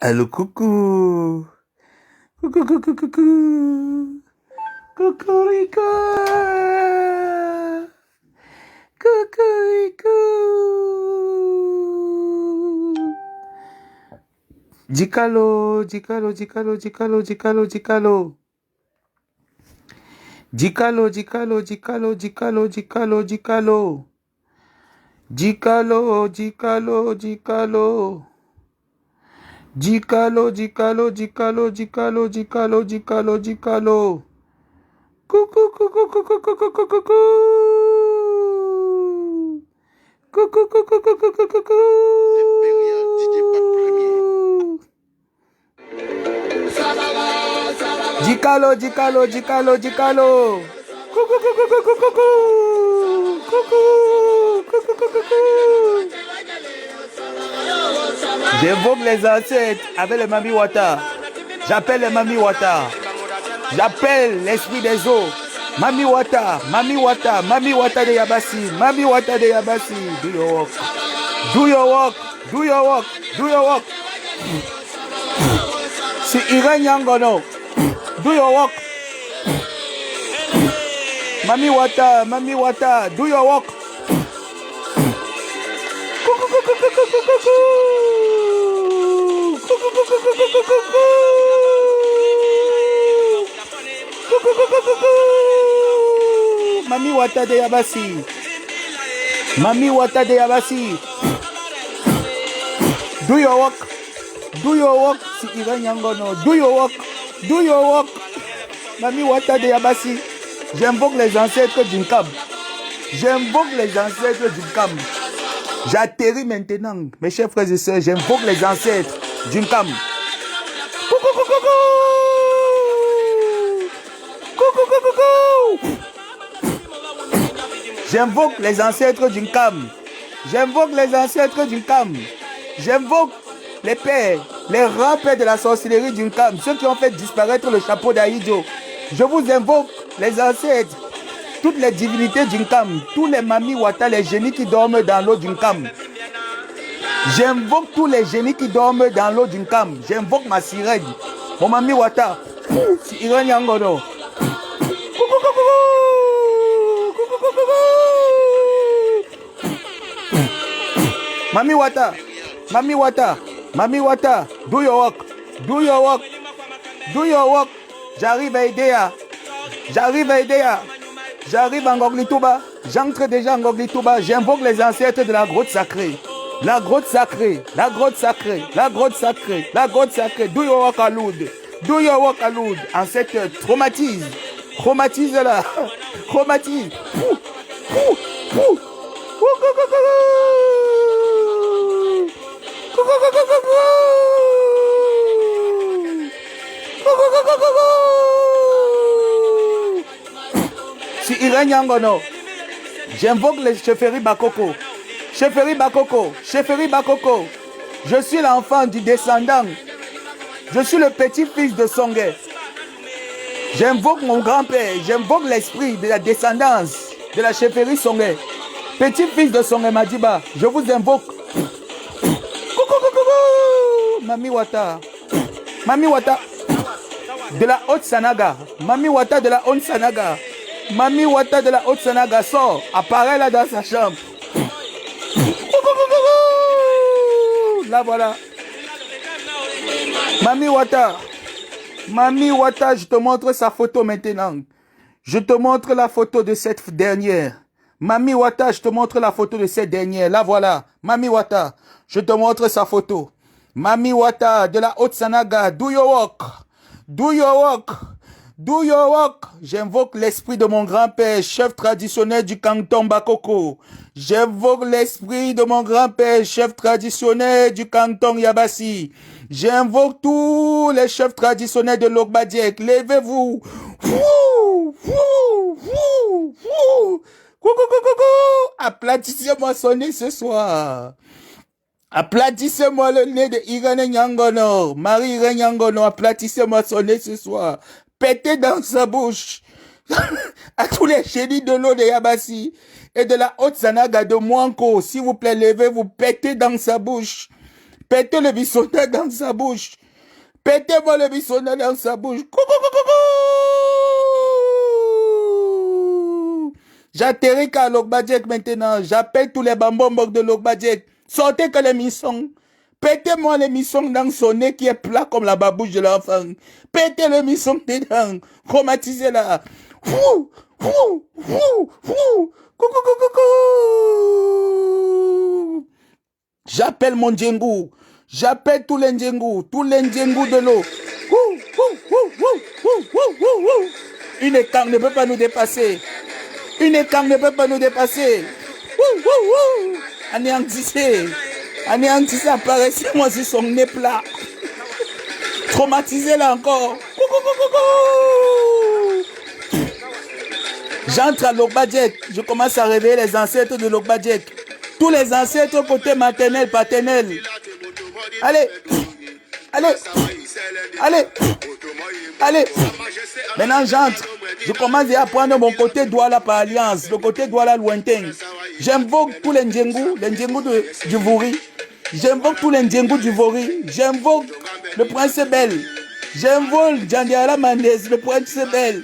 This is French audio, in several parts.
Allô, coucou. Coucou, coucou, coucou. Cocorico. Cocorico. Dicalo, dicalo, dicalo, dicalo, dicalo, dicalo. Dicalo, dicalo, dicalo, dicalo, dicalo, dicalo. Dicalo, dicalo, dicalo. Dicalo, dicalo, dicalo, dicalo, dicalo, dicalo, dicalo. Coucou, coucou, coucou, coucou, coucou, coucou. Coucou, coucou, coucou, coucou, coucou. Dicalo, dicalo, dicalo, dicalo. Coucou, coucou, coucou, coucou. Coucou, coucou, coucou, coucou. J'invoque les ancêtres avec le Mami Wata. J'appelle le Mami Wata. J'appelle l'esprit des eaux. Mami Wata, Mami Wata, Mami Wata de Yabasi, Mami Wata de Yabasi. Do your work. Do your work. Do your work. Do your work. C'est Irène Yangono. Do your work. Mami Wata, Mami Wata, do your work. Coucou, coucou, coucou, coucou. Coucou, coucou, coucou, coucou. Coucou, coucou, coucou. Mami Wata de Yabasi. Mami Wata de Yabasi. Do your work. Do your work. C'est Irène Yangono. Do your work. Do your work. Mami Wata de Yabasi. J'invoque les ancêtres d'une cam. J'invoque les ancêtres d'une cam. J'atterris maintenant, mes chers frères et sœurs. J'invoque les ancêtres d'une cam. Coucou, coucou, coucou. Coucou, coucou, coucou. J'invoque les ancêtres d'une cam. J'invoque les ancêtres d'une cam. J'invoque les pères, les grands pères de la sorcellerie d'une cam. Ceux qui ont fait disparaître le chapeau d'Aïdjo. Je vous invoque les ancêtres, toutes les divinités d'une cam, tous les Mami Wata, les génies qui dorment dans l'eau d'une cam. J'invoque tous les génies qui dorment dans l'eau d'une cam. J'invoque ma sirène, mon Mami Wata, Irène Yangono. Mami Wata, Mami Wata, Mami Wata, do your work, do your work, do your work. J'arrive à Edea. J'arrive à Edea. J'arrive en Goglituba. J'entre déjà en Goglituba. J'invoque les ancêtres de la grotte sacrée. La grotte sacrée. La grotte sacrée. La grotte sacrée. La grotte sacrée. Do your work à Lourdes. Do your work à Lourdes. Ancêtre, traumatise. Traumatise là. Traumatise. Si Irène Yangono, j'invoque les chefferies Bakoko. Chefferie Bakoko, chefferie Bakoko. Je suis l'enfant du descendant. Je suis le petit-fils de Songé. J'invoque mon grand-père. J'invoque l'esprit de la descendance de la chefferie Songé. Petit-fils de Songé Madiba, je vous invoque. Mami Wata. Mami Wata de la Haute-Sanaga. Mami Wata de la Haute-Sanaga. Mami Wata de la Haute-Sanaga sort. Apparaît là dans sa chambre. Là voilà. Mami Wata. Mami Wata, je te montre sa photo maintenant. Je te montre la photo de cette dernière. Mami Wata, je te montre la photo de cette dernière. Là voilà. Mami Wata, je te montre sa photo. Mami Wata de la Haute-Sanaga, do your work. Do your work. Do your work. J'invoque l'esprit de mon grand-père, chef traditionnel du canton Bakoko. J'invoque l'esprit de mon grand-père, chef traditionnel du canton Yabasi. J'invoque tous les chefs traditionnels de l'Ogbadiek. Levez-vous. Aplatissez-moi son nez ce soir. Aplatissez-moi le nez de Irène Yangono. Marie Irène Yangono, aplatissez-moi son nez ce soir. Pétez dans sa bouche. À tous les génies de l'eau de Yabasi et de la Haute-Sanaga de Mouanko. S'il vous plaît, levez-vous, pétez dans sa bouche. Pétez le bisonnet dans sa bouche. Pétez-moi le bisonnet dans sa bouche. Coucou. J'atterris qu'à Lokbadjek maintenant. J'appelle tous les bambombok de Lokbadjek. Sortez que les missons. Pétez-moi les missons dans son nez qui est plat comme la babouche de l'enfant. Pétez le misson dedans. Chromatisez-la. Coucou. J'appelle mon djengou. J'appelle tous les djengou de l'eau. Une étang ne peut pas nous dépasser. Une étang ne peut pas nous dépasser. Anéantissez. Anéantissez, apparaissez-moi sur son nez plat. Traumatisez-la encore. J'entre à Lokbadjek. Je commence à réveiller les ancêtres de Lokbadjek. Tous les ancêtres côté maternel, paternel. Allez. Maintenant j'entre. Je commence à prendre mon côté Douala par alliance. Le côté Douala lointain. J'invoque tous les Ndjengou du Vouri. J'invoque tous les Ndjengou du Vouri. J'invoque le prince Bel. J'invoque Djandiala Mandez, le prince Bel.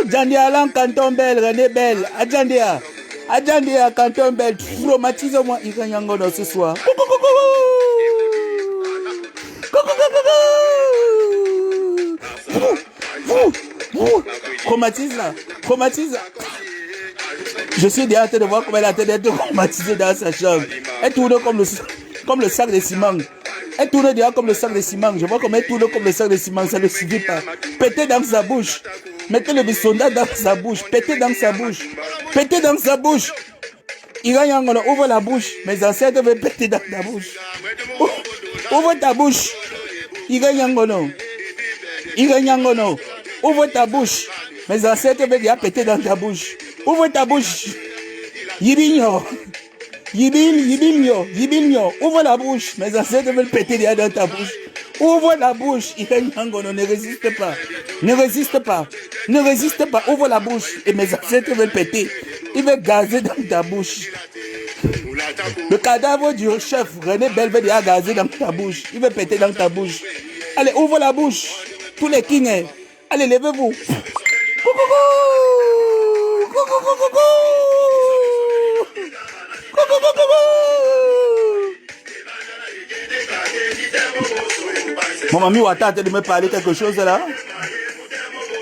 Djandiala Canton Bel, René Bel. Adjandia Canton Bel. Traumatise-moi Iranyangono ce soir. Traumatise. Je suis déjà en train de voir comment elle est en train d'être traumatisée dans sa chambre. Elle tourne comme le sac de ciment. Elle tourne déjà comme le sac de ciment. Je vois comment elle tourne comme le sac de ciment. Ça ne suffit pas. Pétez dans sa bouche. Mettez le bisonda dans sa bouche. Pétez dans sa bouche. Pétez dans sa bouche. Iranyangono, ouvre la bouche. Mes ancêtres veulent péter dans ta bouche. Ouvre ta bouche. Iranyangono, ouvre ta bouche. Mes ancêtres veulent déjà péter dans ta bouche. Ouvre ta bouche. Yibilnyo. Ouvre la bouche. Mes ancêtres veulent péter déjà dans ta bouche. Ouvre la bouche. Iranyangono, ne résiste pas. Ne résiste pas. Ouvre la bouche. Et mes ancêtres veulent péter. Il veut gazer dans ta bouche. Le cadavre du chef René Bel veut déjà gazer dans ta bouche. Il veut péter dans ta bouche. Allez, ouvre la bouche. Tous les kings. Allez, levez-vous. Mon Mami Wata, tu de me parler quelque chose là?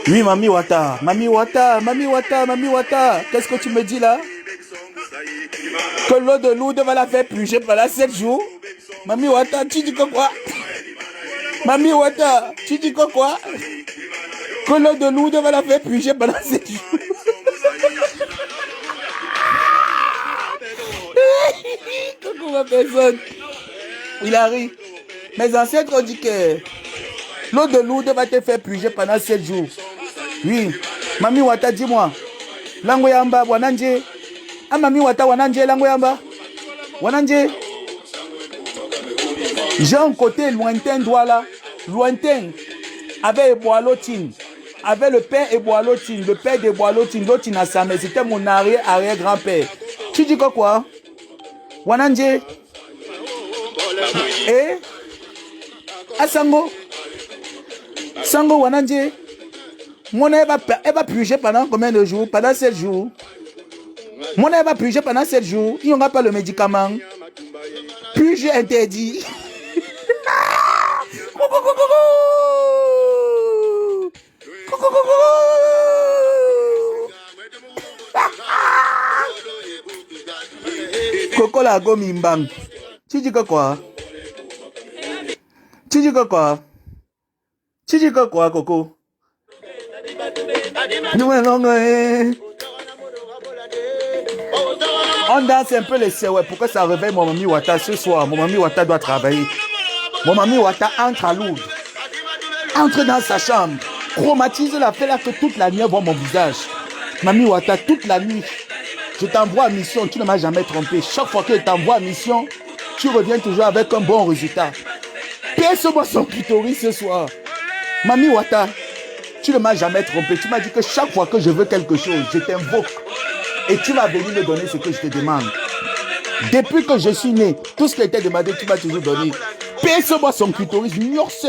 Oui, Mami Wata. Qu'est-ce que tu me dis là? Que l'eau de Lourdes va la faire purger pendant 7 jours? Mami Wata, tu dis que quoi? Que l'eau de Lourdes va la faire purger pendant 7 jours. Coucou ma personne. Il arrive. Mes ancêtres ont dit que l'eau de Lourdes va te faire purger pendant 7 jours. Oui. Mami Wata, dis-moi. Lango yamba, wananje. Ah, Mami Wata, wananje, lango yamba. Wananje. J'ai un côté lointain, Douala. Lointain. Avec Eboalotine. Avec le père Eboalotine. Le père d'Eboalotine. L'Otine à Samé. C'était mon arrière-grand-père. Tu dis quoi? Wananje. Eh? Ah, Sango. Sango, Wananje. Mon elle va purger pendant combien de jours? Pendant 7 jours. Mon elle va purger pendant 7 jours. Il n'y aura pas le médicament. Purger interdit. Coco la gomme imbang. Tu dis quoi? Coco? On danse un peu les séouets pour que ça réveille mon Mami Wata ce soir. Mon Mami Wata doit travailler. Mon Mami Wata entre à Lourdes. Entre dans sa chambre. Chromatise-la, fais-la que toute la nuit voit mon visage. Mami Wata, toute la nuit. Je t'envoie à mission, tu ne m'as jamais trompé. Chaque fois que je t'envoie à mission, tu reviens toujours avec un bon résultat. Perce-moi son clitoris ce soir. Mami Wata, tu ne m'as jamais trompé. Tu m'as dit que chaque fois que je veux quelque chose, je t'invoque. Et tu vas venir me donner ce que je te demande. Depuis que je suis né, tout ce qui a été demandé, tu m'as toujours donné. Paie-moi son clitoris.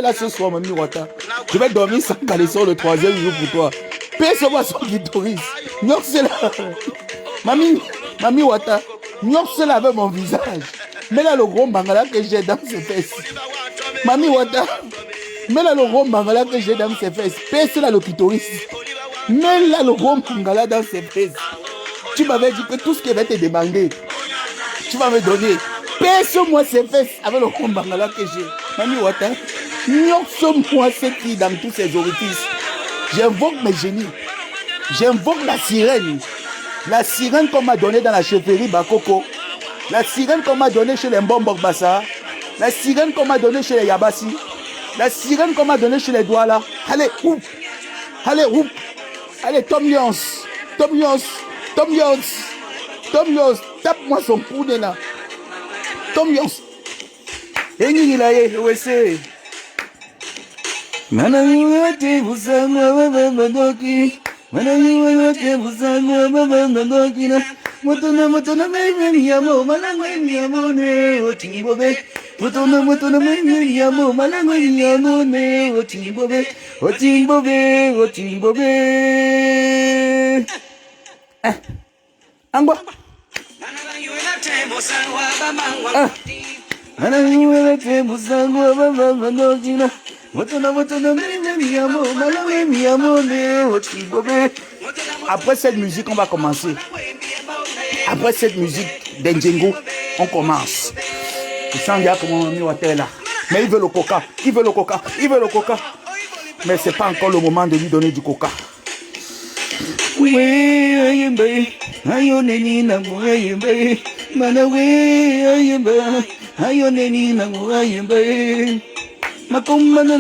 Là ce soir, Mami Wata. Je vais dormir sans caleçon le 3e jour pour toi. Paie-moi son clitoris. Là. Mami Wata. Là avec mon visage. Mais là, le gros bangala que j'ai dans ses fesses. Mami Wata. Mais là, le gros bangala que j'ai dans ses fesses. Paie-là le clitoris. Mais là, le gros bangala dans ses fesses. Tu m'avais dit que tout ce qui va te demander, tu vas me donner. Pèse-moi ses fesses avec le gros bangala que j'ai. Mami Wata. Moi cette fille dans tous ses orifices. J'invoque mes génies. J'invoque la sirène. La sirène qu'on m'a donnée dans la chefferie Bakoko. La sirène qu'on m'a donnée chez les Mbombok-Bassa. La sirène qu'on m'a donnée chez les Yabassi. La sirène qu'on m'a donnée chez les Douala. Allez, oup. Allez, oup. Allez, Tom Lyons. Tom Lyons. Tom Lyons. Tom Lyons. Tape-moi son poulet là. Tom Lyons. Et il a eu, ouais, c'est. Manayuate Busama Madoki. Manayuate Busama Madoki. Motona Mayamo, Malamane, Otibobe. Motona Mayamo, Malamane, Otibobe. Otibobe. Angwa. Manayuate Busama Madoki. Après cette musique, on va commencer. Après cette musique d'Endjengo, on commence. Je sens bien comment on est là. Mais il veut le coca. Il veut le coca. Il veut le coca. Mais ce n'est pas encore le moment de lui donner du coca. Makumano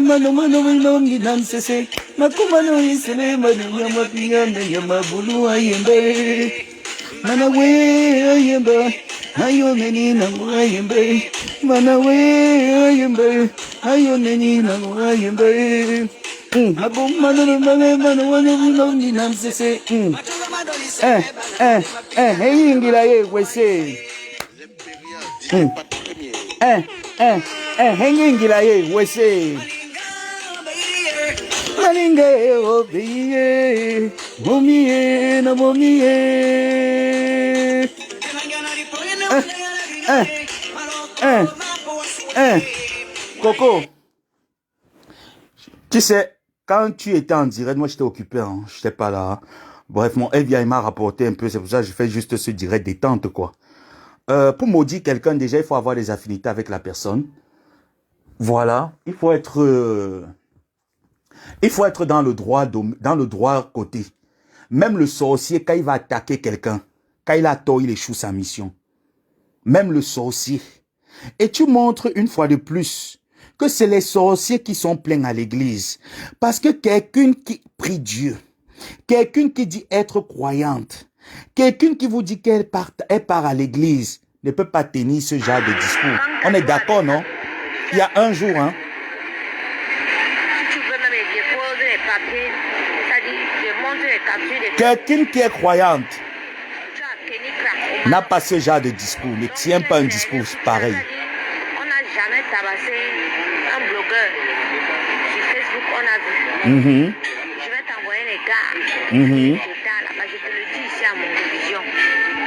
mano ni nansese. Makumano isele mano yamapia na yamabulu ayembe. Manawe ayembe. Ayo neni na ayembe. Manawe ayembe. Ayo neni na ayembe. Makumano mano ni nansese. Hey ingila ye wese. Hengingila ye wese. Maninge obiye. Momiye na momiye. Coco. Tu sais, quand tu étais en direct, moi j'étais occupé, hein, je n'étais pas là. Bref, mon Evia il m'a rapporté un peu, c'est pour ça que je fais juste ce direct détente quoi. Pour maudire quelqu'un, déjà, il faut avoir des affinités avec la personne. Voilà, il faut être dans le droit côté. Même le sorcier, quand il va attaquer quelqu'un, quand il a tort, il échoue sa mission. Même le sorcier. Et tu montres une fois de plus que c'est les sorciers qui sont pleins à l'église. Parce que quelqu'un qui prie Dieu, quelqu'un qui dit être croyante, quelqu'un qui vous dit qu'elle part à l'église ne peut pas tenir ce genre de discours. On est d'accord, non? Il y a un jour, hein? Quelqu'un qui est croyante n'a pas ce genre de discours, ne tient pas un discours pareil. On n'a jamais tabassé un blogueur sur Facebook, on a vu. Je vais t'envoyer les gars. Là-bas, je te le dis ici à mon vision.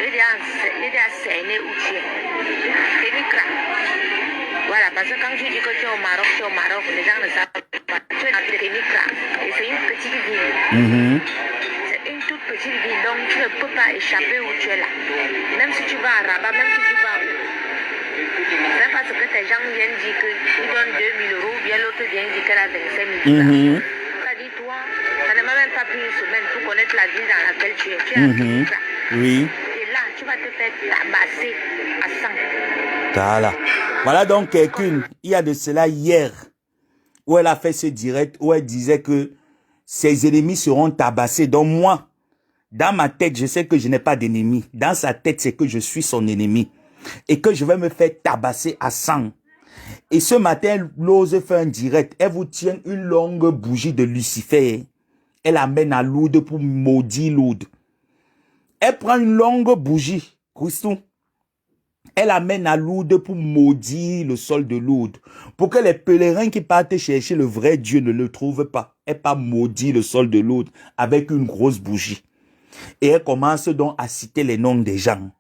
Il est à Séné où tu es. Voilà, parce que quand tu dis que tu es au Maroc, les gens ne savent pas. Tu es à Ténicra et c'est une petite ville. C'est une toute petite ville, donc tu ne peux pas échapper où tu es là. Même si tu vas à Rabat, même si tu vas où. C'est parce que tes gens viennent dire qu'ils donnent 2 000 euros, bien l'autre vient dire qu'elle a 25 000 euros. Ça dit, toi, ça ne m'a même pas pris une semaine pour connaître la ville dans laquelle tu es. Tu es à Ténicra. Oui. Et là, tu vas te faire tabasser à 100. Voilà donc quelqu'un, il y a de cela hier, où elle a fait ce direct, où elle disait que ses ennemis seront tabassés. Donc moi, dans ma tête, je sais que je n'ai pas d'ennemi. Dans sa tête, c'est que je suis son ennemi. Et que je vais me faire tabasser à 100. Et ce matin, l'ose fait un direct. Elle vous tient une longue bougie de Lucifer. Elle amène à Lourdes pour maudire Lourdes. Elle prend une longue bougie, Christou. Elle amène à Lourdes pour maudire le sol de Lourdes. Pour que les pèlerins qui partent chercher le vrai Dieu ne le trouvent pas. Elle pas maudit le sol de Lourdes avec une grosse bougie. Et elle commence donc à citer les noms des gens.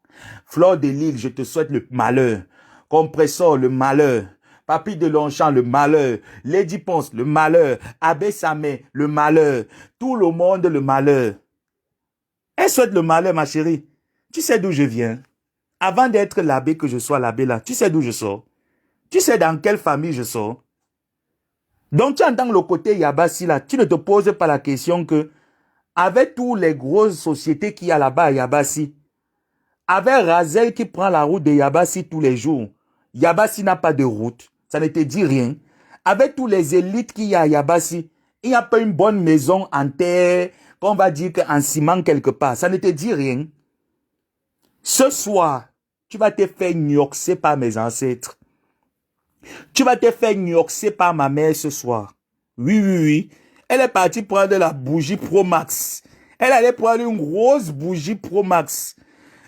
Fleur de Lille, je te souhaite le malheur. Compressor, le malheur. Papy de Longchamp, le malheur. Lady Ponce, le malheur. Abbé Samé, le malheur. Tout le monde, le malheur. Elle souhaite le malheur, ma chérie. Tu sais d'où je viens? Avant d'être l'abbé que je sois l'abbé là, tu sais d'où je sors? Tu sais dans quelle famille je sors? Donc tu entends le côté Yabassi là, tu ne te poses pas la question que avec toutes les grosses sociétés qu'il y a là-bas à Yabassi, avec Razel qui prend la route de Yabassi tous les jours, Yabassi n'a pas de route, ça ne te dit rien. Avec tous les élites qu'il y a à Yabassi, il n'y a pas une bonne maison en terre, qu'on va dire en ciment quelque part, ça ne te dit rien. Ce soir, tu vas te faire gnoxer par mes ancêtres. Tu vas te faire gnoxer par ma mère ce soir. Oui, oui, oui. Elle est partie prendre la bougie Pro Max. Elle allait prendre une grosse bougie Pro Max.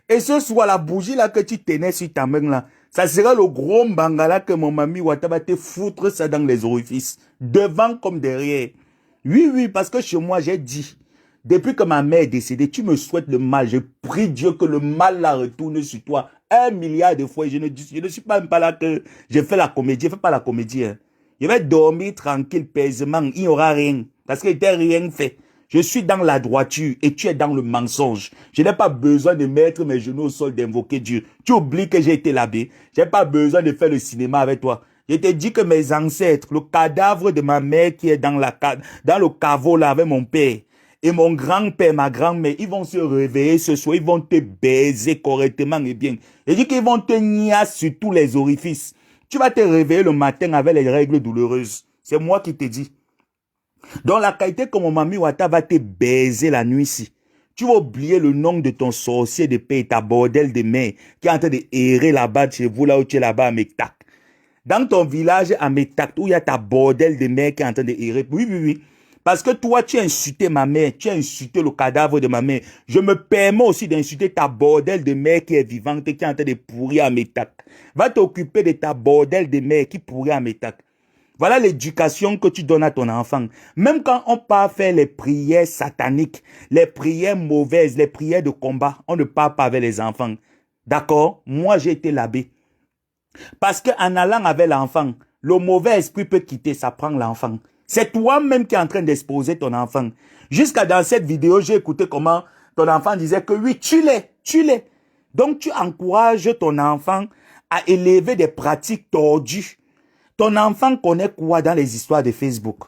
Et ce soir, la bougie là que tu tenais sur ta main là, ça sera le gros mbangala que mon mamie Wata va te foutre ça dans les orifices. Devant comme derrière. Oui, oui, parce que chez moi, j'ai dit, depuis que ma mère est décédée, tu me souhaites le mal. Je prie Dieu que le mal la retourne sur toi. 1 milliard de fois. Je ne suis pas même pas là que je fais la comédie. Je ne fais pas la comédie. Hein. Je vais dormir tranquille, paisemment. Il n'y aura rien. Parce qu'il n'était rien fait. Je suis dans la droiture et tu es dans le mensonge. Je n'ai pas besoin de mettre mes genoux au sol, d'invoquer Dieu. Tu oublies que j'ai été l'abbé. Je n'ai pas besoin de faire le cinéma avec toi. Je te dis que mes ancêtres, le cadavre de ma mère qui est dans le caveau là avec mon père, et mon grand-père, ma grand-mère, ils vont se réveiller ce soir, ils vont te baiser correctement et bien. Je dis qu'ils vont te niasse sur tous les orifices. Tu vas te réveiller le matin avec les règles douloureuses. C'est moi qui te dis. Dans la qualité que mon mamie Wata va te baiser la nuit ici. Tu vas oublier le nom de ton sorcier de paix, ta bordel de mère, qui est en train de errer là-bas chez vous, là où tu es là-bas à Mektak. Dans ton village à Mektak, où il y a ta bordel de mère qui est en train de errer. Oui, oui, oui. Parce que toi, tu as insulté ma mère, tu as insulté le cadavre de ma mère. Je me permets aussi d'insulter ta bordel de mère qui est vivante et qui est en train de pourrir à Mektak. Va t'occuper de ta bordel de mère qui pourrit à Mektak. Voilà l'éducation que tu donnes à ton enfant. Même quand on part faire les prières sataniques, les prières mauvaises, les prières de combat, on ne part pas avec les enfants. D'accord? Moi, j'ai été l'abbé. Parce qu'en allant avec l'enfant, le mauvais esprit peut quitter, ça prend l'enfant. C'est toi-même qui es en train d'exposer ton enfant. Jusqu'à dans cette vidéo, j'ai écouté comment ton enfant disait que oui, tu l'es. Donc, tu encourages ton enfant à élever des pratiques tordues. Ton enfant connaît quoi dans les histoires de Facebook?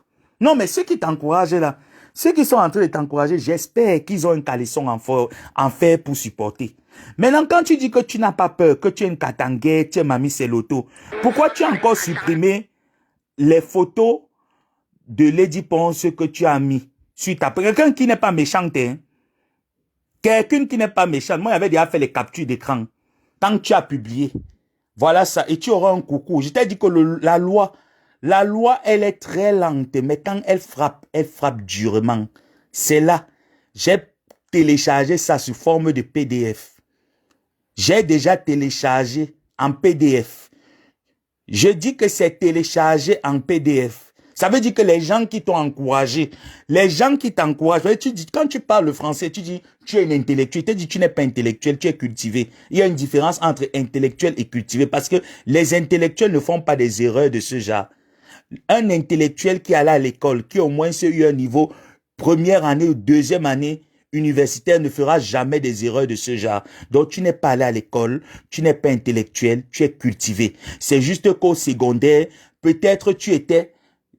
Non, mais ceux qui t'encouragent là, ceux qui sont en train de t'encourager, j'espère qu'ils ont un caleçon en fer pour supporter. Maintenant, quand tu dis que tu n'as pas peur, que tu es une katanguette, tu es mamie Seloto, pourquoi tu as encore supprimé les photos de Lady Ponce que tu as mis sur ta... Quelqu'un qui n'est pas méchant, hein? Quelqu'un qui n'est pas méchant. Moi, j'avais déjà fait les captures d'écran. Quand tu as publié, voilà ça. Et tu auras un coucou. Je t'ai dit que la loi, elle est très lente. Mais quand elle frappe durement. C'est là. J'ai téléchargé ça sous forme de PDF. J'ai déjà téléchargé en PDF. Je dis que c'est téléchargé en PDF. Ça veut dire que les gens qui t'ont encouragé, les gens qui t'encouragent, tu dis, quand tu parles le français, tu dis, tu es un intellectuel. Tu dis, tu n'es pas intellectuel, tu es cultivé. Il y a une différence entre intellectuel et cultivé parce que les intellectuels ne font pas des erreurs de ce genre. Un intellectuel qui allait à l'école, qui au moins eu un niveau première année ou deuxième année universitaire ne fera jamais des erreurs de ce genre. Donc, tu n'es pas allé à l'école, tu n'es pas intellectuel, tu es cultivé. C'est juste qu'au secondaire, peut-être tu étais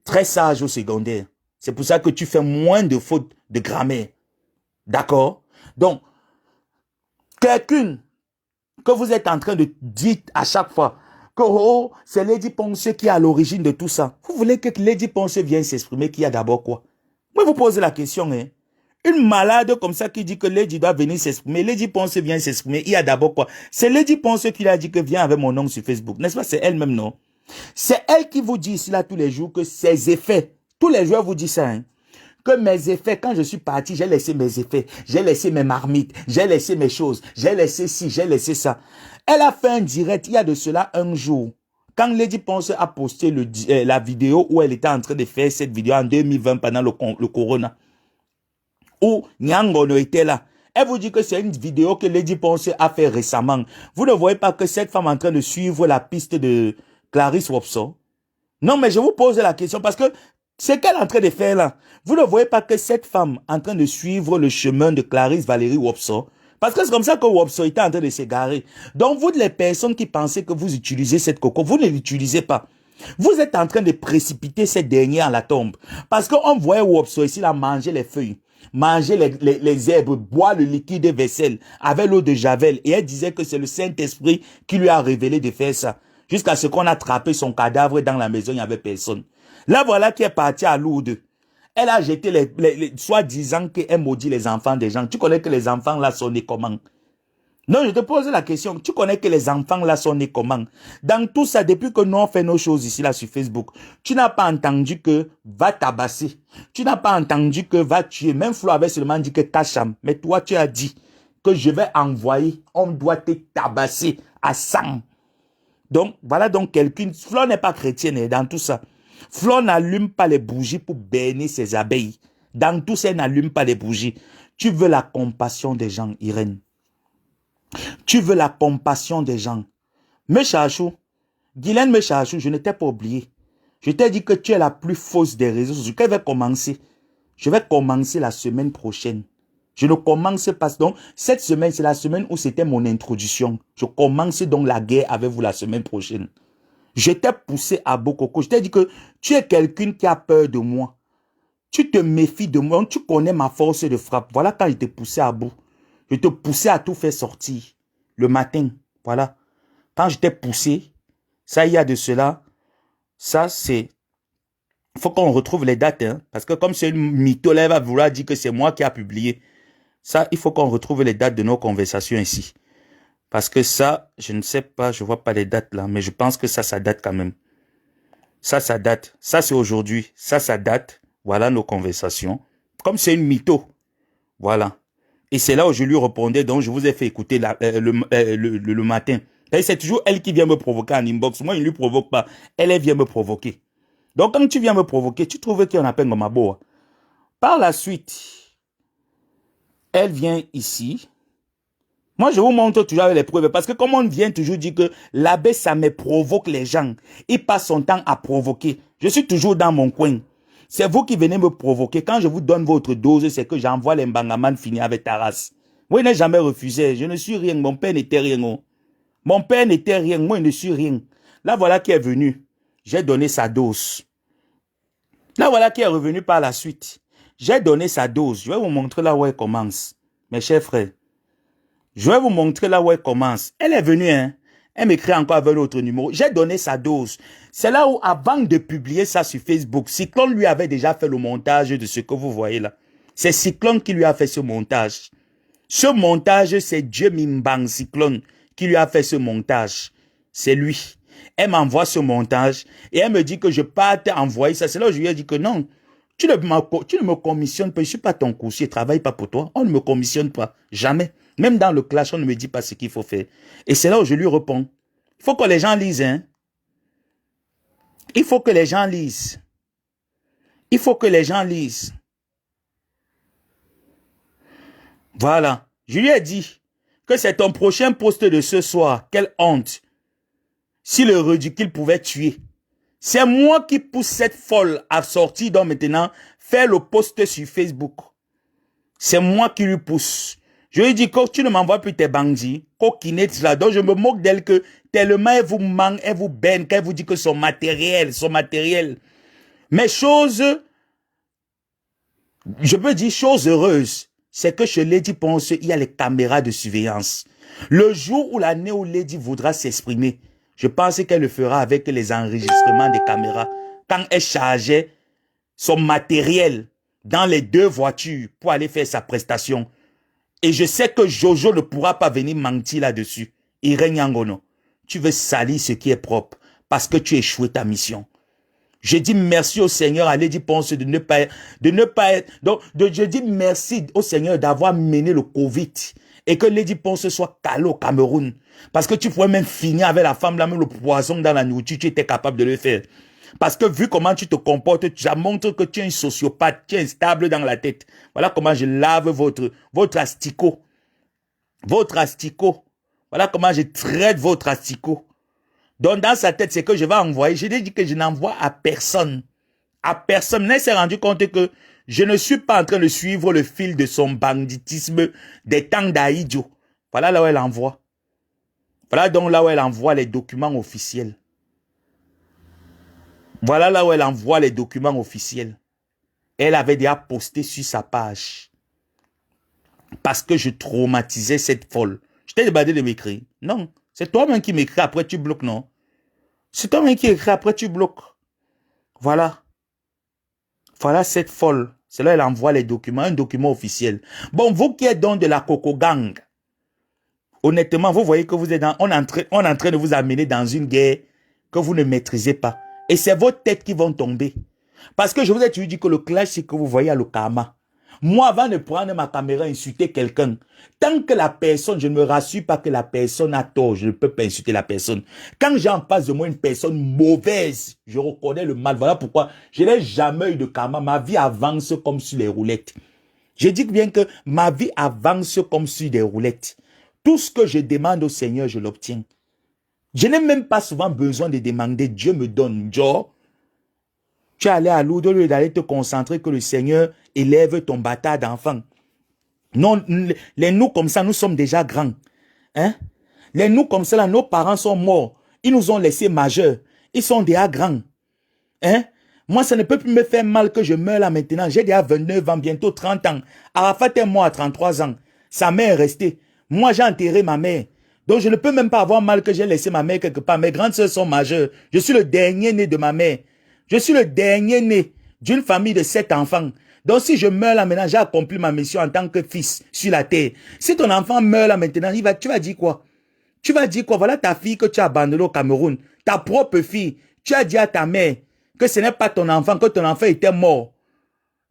très sage au secondaire. C'est pour ça que tu fais moins de fautes de grammaire. D'accord? Donc, quelqu'un que vous êtes en train de dire à chaque fois que oh, c'est Lady Ponce qui est à l'origine de tout ça. Vous voulez que Lady Ponce vienne s'exprimer, qu'il y a d'abord quoi? Moi, vous posez la question, hein? Une malade comme ça qui dit que Lady doit venir s'exprimer, Lady Ponce vient s'exprimer, il y a d'abord quoi? C'est Lady Ponce qui a dit que viens avec mon nom sur Facebook. N'est-ce pas? C'est elle-même, non? C'est elle qui vous dit ici là tous les jours que ses effets, tous les jours vous disent ça, hein, que mes effets, quand je suis parti, j'ai laissé mes effets, j'ai laissé mes marmites, j'ai laissé mes choses, j'ai laissé ci, j'ai laissé ça. Elle a fait un direct, il y a de cela un jour. Quand Lady Ponce a posté la vidéo où elle était en train de faire cette vidéo en 2020 pendant le corona, où Nyangono était là, elle vous dit que c'est une vidéo que Lady Ponce a fait récemment. Vous ne voyez pas que cette femme est en train de suivre la piste de Clarisse Wopso? Non, mais je vous pose la question parce que c'est qu'elle est en train de faire là. Vous ne voyez pas que cette femme est en train de suivre le chemin de Clarisse Valérie Wopso? Parce que c'est comme ça que Wopso était en train de s'égarer. Donc vous, les personnes qui pensez que vous utilisez cette coco, vous ne l'utilisez pas. Vous êtes en train de précipiter cette dernière à la tombe. Parce qu'on voyait Wopso ici là manger les feuilles, manger les herbes, boire le liquide de vaisselle avec l'eau de Javel. Et elle disait que c'est le Saint-Esprit qui lui a révélé de faire ça. Jusqu'à ce qu'on a attrapé son cadavre dans la maison, il n'y avait personne. Là, voilà qui est partie à Lourdes. Elle a jeté soi-disant qu'elle maudit les enfants des gens. Tu connais que les enfants là sont nés comment? Non, je te pose la question. Tu connais que les enfants là sont nés comment? Dans tout ça, depuis que nous on fait nos choses ici là sur Facebook, tu n'as pas entendu que va tabasser. Tu n'as pas entendu que va tuer. Même Flo avait seulement dit que Kacham. Mais toi, tu as dit que je vais envoyer. On doit te tabasser à sang. Donc, voilà donc quelqu'un. Flo n'est pas chrétienne dans tout ça. Flo n'allume pas les bougies pour bénir ses abeilles. Dans tout ça, elle n'allume pas les bougies. Tu veux la compassion des gens, Irène. Tu veux la compassion des gens. Mechachou, Guylaine Mechachou, je ne t'ai pas oublié. Je t'ai dit que tu es la plus fausse des réseaux sociaux. Je vais commencer. Je vais commencer la semaine prochaine. Je ne commence pas. Donc, cette semaine, c'est la semaine où c'était mon introduction. Je commence donc la guerre avec vous la semaine prochaine. Je t'ai poussé à Bokoko. Je t'ai dit que tu es quelqu'un qui a peur de moi. Tu te méfies de moi. Tu connais ma force de frappe. Voilà quand je t'ai poussé à bout. Je te poussais à tout faire sortir. Le matin. Voilà. Quand je t'ai poussé, ça il y a de cela. Ça c'est... Il faut qu'on retrouve les dates. Hein, parce que comme c'est une mytho, elle va vouloir dire que c'est moi qui a publié. Ça, il faut qu'on retrouve les dates de nos conversations ici. Parce que ça, je ne sais pas, je ne vois pas les dates là, mais je pense que ça date quand même. Ça date. Ça, c'est aujourd'hui. Ça date. Voilà nos conversations. Comme c'est une mytho. Voilà. Et c'est là où je lui répondais, donc je vous ai fait écouter le matin. Et c'est toujours elle qui vient me provoquer en inbox. Moi, il ne lui provoque pas. Elle vient me provoquer. Donc, quand tu viens me provoquer, tu trouves qu'il y en a peine comme ma boa. Par la suite, elle vient ici. Moi, je vous montre toujours avec les preuves. Parce que comme on vient toujours dire que l'abbé, ça me provoque les gens. Il passe son temps à provoquer. Je suis toujours dans mon coin. C'est vous qui venez me provoquer. Quand je vous donne votre dose, c'est que j'envoie les Mbangaman finir avec ta race. Moi, il n'a jamais refusé. Je ne suis rien. Mon père n'était rien. Mon père n'était rien. Moi, je ne suis rien. Là, voilà qui est venu. J'ai donné sa dose. Là, voilà qui est revenu par la suite. J'ai donné sa dose. Je vais vous montrer là où elle commence. Mes chers frères. Je vais vous montrer là où elle commence. Elle est venue, hein. Elle m'écrit encore avec l'autre numéro. J'ai donné sa dose. C'est là où, avant de publier ça sur Facebook, Cyclone lui avait déjà fait le montage de ce que vous voyez là. C'est Cyclone qui lui a fait ce montage. Ce montage, c'est Dieu Mimbang Cyclone qui lui a fait ce montage. C'est lui. Elle m'envoie ce montage et elle me dit que je parte envoyer ça. C'est là où je lui ai dit que non. Tu ne me commissionnes pas. Je ne suis pas ton coursier. Je ne travaille pas pour toi. On ne me commissionne pas. Jamais. Même dans le clash, on ne me dit pas ce qu'il faut faire. Et c'est là où je lui réponds. Il faut que les gens lisent. Hein? Il faut que les gens lisent. Il faut que les gens lisent. Voilà. Je lui ai dit que c'est ton prochain post de ce soir. Quelle honte. Si le ridicule pouvait tuer. C'est moi qui pousse cette folle à sortir donc maintenant faire le post sur Facebook. C'est moi qui lui pousse. Je lui dis que tu ne m'envoies plus tes bandits, coquinettes là, donc je me moque d'elle que tellement elle vous manque, elle vous baigne, qu'elle vous dit que son matériel. Mais chose, je peux dire chose heureuse, c'est que chez Lady Ponce, il y a les caméras de surveillance. Le jour où la Néo Lady voudra s'exprimer, je pense qu'elle le fera avec les enregistrements des caméras. Quand elle chargeait son matériel dans les 2 voitures pour aller faire sa prestation. Et je sais que Jojo ne pourra pas venir mentir là-dessus. Irène Yangono, tu veux salir ce qui est propre parce que tu échoues ta mission. Je dis merci au Seigneur à Lady Ponce de ne pas être, donc, je dis merci au Seigneur d'avoir mené le Covid et que Lady Ponce soit calée au Cameroun. Parce que tu pouvais même finir avec la femme là, même le poison dans la nourriture, tu étais capable de le faire. Parce que vu comment tu te comportes, ça montre que tu es un sociopathe, tu es instable dans la tête. Voilà comment je lave votre asticot. Votre asticot. Voilà comment je traite votre asticot. Donc, dans sa tête, c'est que je vais envoyer. Je lui ai dit que je n'envoie à personne. À personne. Mais elle s'est rendu compte que je ne suis pas en train de suivre le fil de son banditisme des temps d'Aïdjo. Voilà là où elle envoie. Voilà donc là où elle envoie les documents officiels. Voilà là où elle envoie les documents officiels. Elle avait déjà posté sur sa page. Parce que je traumatisais cette folle. Je t'ai demandé de m'écrire. Non. C'est toi-même qui m'écris, après tu bloques, non? C'est toi-même qui écris, après tu bloques. Voilà. Voilà cette folle. C'est là elle envoie les documents, un document officiel. Bon, vous qui êtes donc de la Coco Gang, honnêtement, vous voyez que vous êtes on est en train de vous amener dans une guerre que vous ne maîtrisez pas. Et c'est vos têtes qui vont tomber. Parce que je vous ai toujours dit que le clash, c'est que vous voyez à l'Okama. Moi, avant de prendre ma caméra et insulter quelqu'un, tant que la personne, je ne me rassure pas que la personne a tort, je ne peux pas insulter la personne. Quand j'ai en face de moi une personne mauvaise, je reconnais le mal. Voilà pourquoi je n'ai jamais eu de karma. Ma vie avance comme sur les roulettes. Je dis bien que ma vie avance comme sur des roulettes. Tout ce que je demande au Seigneur, je l'obtiens. Je n'ai même pas souvent besoin de demander. Dieu me donne. Genre, tu es allé à Lourdes au lieu d'aller te concentrer que le Seigneur élève ton bâtard d'enfant. Non, les nous comme ça, nous sommes déjà grands. Hein? Les nous comme ça, là, nos parents sont morts. Ils nous ont laissés majeurs. Ils sont déjà grands. Hein? Moi, ça ne peut plus me faire mal que je meure là maintenant. J'ai déjà 29 ans, bientôt 30 ans. Arafat est mort à 33 ans. Sa mère est restée. Moi, j'ai enterré ma mère. Donc, je ne peux même pas avoir mal que j'ai laissé ma mère quelque part. Mes grandes sœurs sont majeures. Je suis le dernier né de ma mère. Je suis le dernier né d'une famille de 7 enfants. Donc, si je meurs là maintenant, j'ai accompli ma mission en tant que fils sur la terre. Si ton enfant meurt là maintenant, tu vas dire quoi? Tu vas dire quoi? Voilà ta fille que tu as abandonnée au Cameroun. Ta propre fille. Tu as dit à ta mère que ce n'est pas ton enfant, que ton enfant était mort.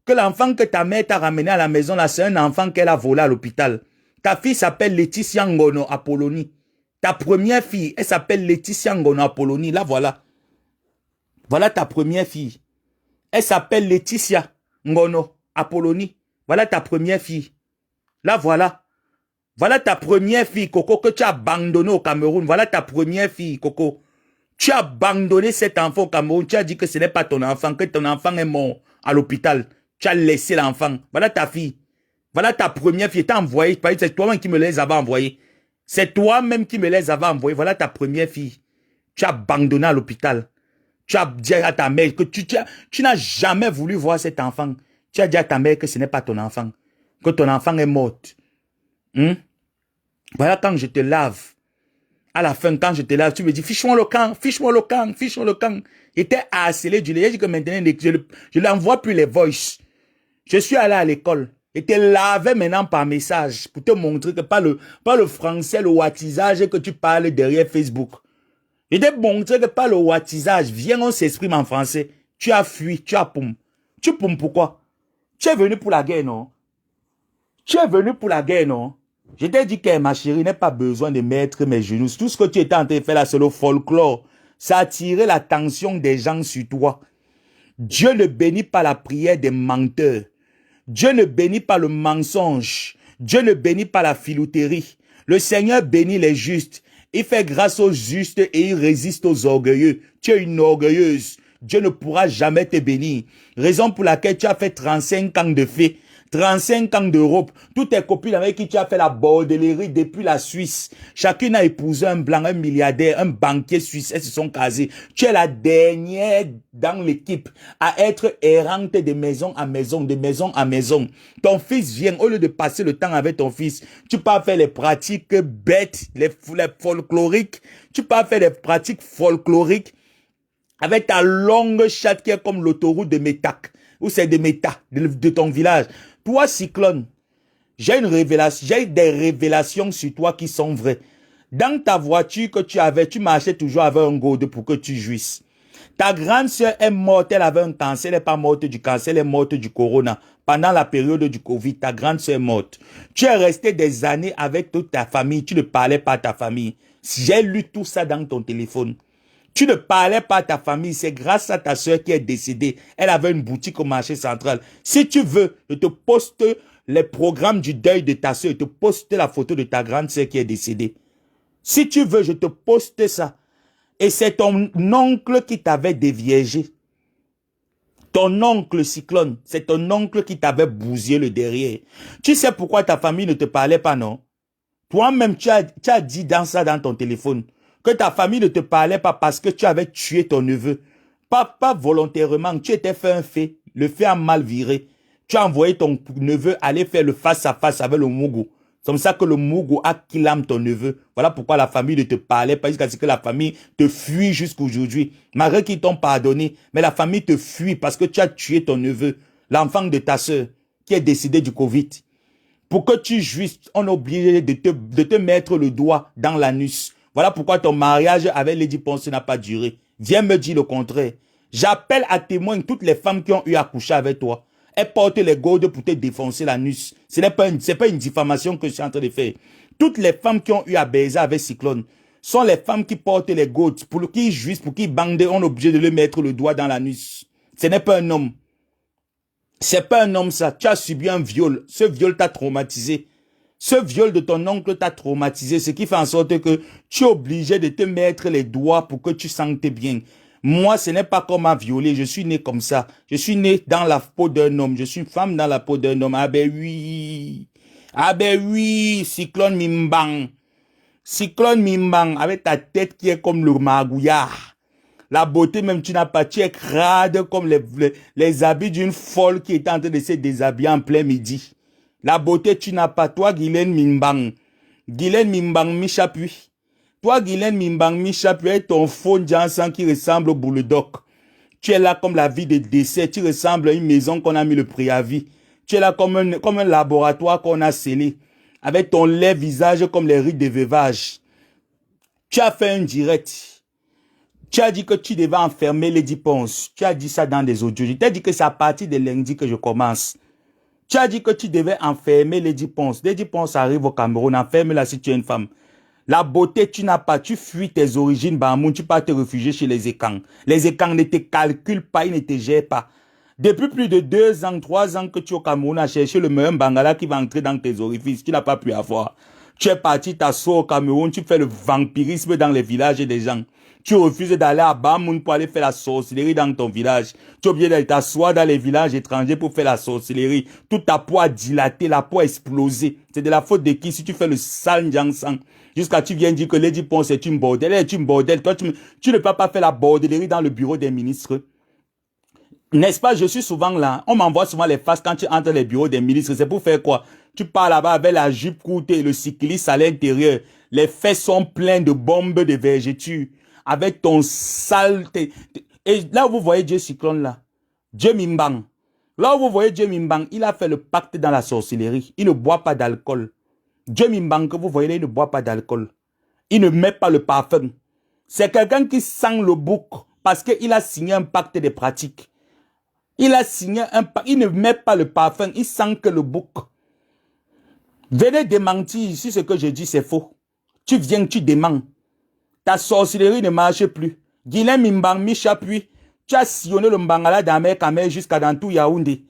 Que l'enfant que ta mère t'a ramené à la maison là, c'est un enfant qu'elle a volé à l'hôpital. Ta fille s'appelle Laetitia Ngono Apollonie. Ta première fille, elle s'appelle Laetitia Ngono Apollonie. Là, voilà. Voilà ta première fille. Elle s'appelle Laetitia Ngono Apollonie. Voilà ta première fille. Là, voilà. Voilà ta première fille, Coco, que tu as abandonnée au Cameroun. Voilà ta première fille, Coco. Tu as abandonné cet enfant au Cameroun. Tu as dit que ce n'est pas ton enfant, que ton enfant est mort à l'hôpital. Tu as laissé l'enfant. Voilà ta fille. Voilà ta première fille. Tu as envoyé. C'est toi-même qui me les avais envoyés. C'est toi-même qui me les avais envoyés. Voilà ta première fille. Tu as abandonné à l'hôpital. Tu as dit à ta mère que tu n'as jamais voulu voir cet enfant. Tu as dit à ta mère que ce n'est pas ton enfant. Que ton enfant est mort. Voilà quand je te lave. À la fin, quand je te lave, tu me dis, fiche-moi le camp, fiche-moi le camp, fiche-moi le camp. Il était harcelé du lait. J'ai dit que maintenant, je n'envoie plus les voices. Je suis allé à l'école. Et te lavé maintenant par message pour te montrer que pas le français, le wattisage que tu parles derrière Facebook. Je t'ai montré que pas le wattisage. Viens, on s'exprime en français. Tu as fui, tu as poum. Tu poum pourquoi? Tu es venu pour la guerre, non? Tu es venu pour la guerre, non? Je t'ai dit que ma chérie n'a pas besoin de mettre mes genoux. Tout ce que tu étais en train de faire là, c'est le folklore. Ça a attiré l'attention des gens sur toi. Dieu ne bénit pas la prière des menteurs. Dieu ne bénit pas le mensonge. Dieu ne bénit pas la filouterie. Le Seigneur bénit les justes. Il fait grâce aux justes et il résiste aux orgueilleux. Tu es une orgueilleuse. Dieu ne pourra jamais te bénir. Raison pour laquelle tu as fait 35 ans de fée. 35 ans d'Europe. Toutes tes copines avec qui tu as fait la bordellerie depuis la Suisse. Chacune a épousé un blanc, un milliardaire, un banquier suisse. Elles se sont casées. Tu es la dernière dans l'équipe à être errante de maison à maison, de maison à maison. Ton fils vient, au lieu de passer le temps avec ton fils, tu pars faire les pratiques bêtes, les folkloriques. Tu pars faire les pratiques folkloriques avec ta longue chatte qui est comme l'autoroute de Métac. Ou c'est de Méta, de ton village. Toi, Cyclone, j'ai des révélations sur toi qui sont vraies. Dans ta voiture que tu avais, tu marchais toujours avec un gourde pour que tu jouisses. Ta grande sœur est morte, elle avait un cancer, elle n'est pas morte du cancer, elle est morte du corona. Pendant la période du Covid, ta grande sœur est morte. Tu es resté des années avec toute ta famille, tu ne parlais pas à ta famille. J'ai lu tout ça dans ton téléphone. Tu ne parlais pas à ta famille, c'est grâce à ta sœur qui est décédée. Elle avait une boutique au marché central. Si tu veux, je te poste les programmes du deuil de ta sœur, je te poste la photo de ta grande sœur qui est décédée. Si tu veux, je te poste ça. Et c'est ton oncle qui t'avait déviégé. Ton oncle Cyclone, c'est ton oncle qui t'avait bousillé le derrière. Tu sais pourquoi ta famille ne te parlait pas, non? Toi-même, tu as dit dans ça dans ton téléphone que ta famille ne te parlait pas parce que tu avais tué ton neveu. Pas volontairement, tu étais fait un fait. Le fait a mal viré. Tu as envoyé ton neveu aller faire le face-à-face avec le Mougou. C'est comme ça que le Mougou a killé ton neveu. Voilà pourquoi la famille ne te parlait pas jusqu'à ce que la famille te fuit jusqu'aujourd'hui. Malgré qu'ils t'ont pardonné, mais la famille te fuit parce que tu as tué ton neveu, l'enfant de ta sœur, qui est décédé du Covid. Pour que tu jouisses, on est obligé de te mettre le doigt dans l'anus. Voilà pourquoi ton mariage avec Lady Ponce n'a pas duré. Viens me dire le contraire. J'appelle à témoin toutes les femmes qui ont eu à coucher avec toi. Elles portent les gourdes pour te défoncer l'anus. Ce n'est pas une diffamation que je suis en train de faire. Toutes les femmes qui ont eu à baiser avec Cyclone sont les femmes qui portent les gourdes pour qu'ils jouissent, pour qu'ils bandent. On est obligé de le mettre le doigt dans l'anus. Ce n'est pas un homme. C'est pas un homme ça. Tu as subi un viol. Ce viol t'a traumatisé. Ce viol de ton oncle t'a traumatisé. Ce qui fait en sorte que tu es obligé de te mettre les doigts pour que tu sentes bien. Moi, ce n'est pas comme un violé. Je suis né comme ça. Je suis né dans la peau d'un homme. Je suis une femme dans la peau d'un homme. Ah ben oui. Ah ben oui. Cyclone Mimbang. Cyclone Mimbang. Avec ta tête qui est comme le magouillard. La beauté même, tu n'as pas. Tu es crade comme les habits d'une folle qui est en train de se déshabiller en plein midi. La beauté, tu n'as pas. Toi, Guylaine Mimbang. Guylaine Mimbang Michapui. Toi, Guylaine Mimbang Michapui, est ton faux Jansan qui ressemble au bulldog. Tu es là comme la vie de décès. Tu ressembles à une maison qu'on a mis le préavis. Tu es là comme un laboratoire qu'on a scellé. Avec ton laid visage comme les rides de veuvage. Tu as fait un direct. Tu as dit que tu devais enfermer Lady Ponce. Tu as dit ça dans des audios. Je t'ai dit que c'est à partir de lundi que je commence. Tu as dit que tu devais enfermer Lady Ponce. Lady Ponce arrive au Cameroun. Enferme-la si tu es une femme. La beauté, tu n'as pas. Tu fuis tes origines, Bamoun. Tu pars te réfugier chez les Ekang. Les Ekang ne te calculent pas. Ils ne te gèrent pas. Depuis plus de 2 ans, 3 ans que tu es au Cameroun à chercher le meilleur Bangala qui va entrer dans tes orifices. Tu n'as pas pu avoir. Tu es parti t'asseoir au Cameroun. Tu fais le vampirisme dans les villages des gens. Tu refuses d'aller à Bamoun pour aller faire la sorcellerie dans ton village. Tu es obligé d'aller t'asseoir dans les villages étrangers pour faire la sorcellerie. Toute ta peau a dilaté, la peau a explosé. C'est de la faute de qui si tu fais le sale Njangsang. Jusqu'à tu viens dire que Lady Ponce est une bordelle. Elle est une bordelle. Toi, tu ne peux pas faire la bordellerie dans le bureau des ministres. N'est-ce pas, je suis souvent là. On m'envoie souvent les faces quand tu entres les bureaux des ministres. C'est pour faire quoi? Tu pars là-bas avec la jupe courte et le cycliste à l'intérieur. Les fesses sont pleines de bombes de vergetures. Avec ton sale... Et là où vous voyez Dieu Cyclone là, Dieu Mimbang. Là où vous voyez Dieu Mimbang, il a fait le pacte dans la sorcellerie. Il ne boit pas d'alcool. Dieu Mimbang que vous voyez là, il ne boit pas d'alcool. Il ne met pas le parfum. C'est quelqu'un qui sent le bouc parce qu'il a signé un pacte de pratique. Il a signé un pacte. Il ne met pas le parfum, il sent que le bouc. Venez démentir si ce que je dis c'est faux. Tu viens, tu déments. Ta sorcellerie ne marche plus. Guylaine Mimbang Michapui, tu as sillonné le Mbangala d'Amer jusqu'à dans tout Yaoundé.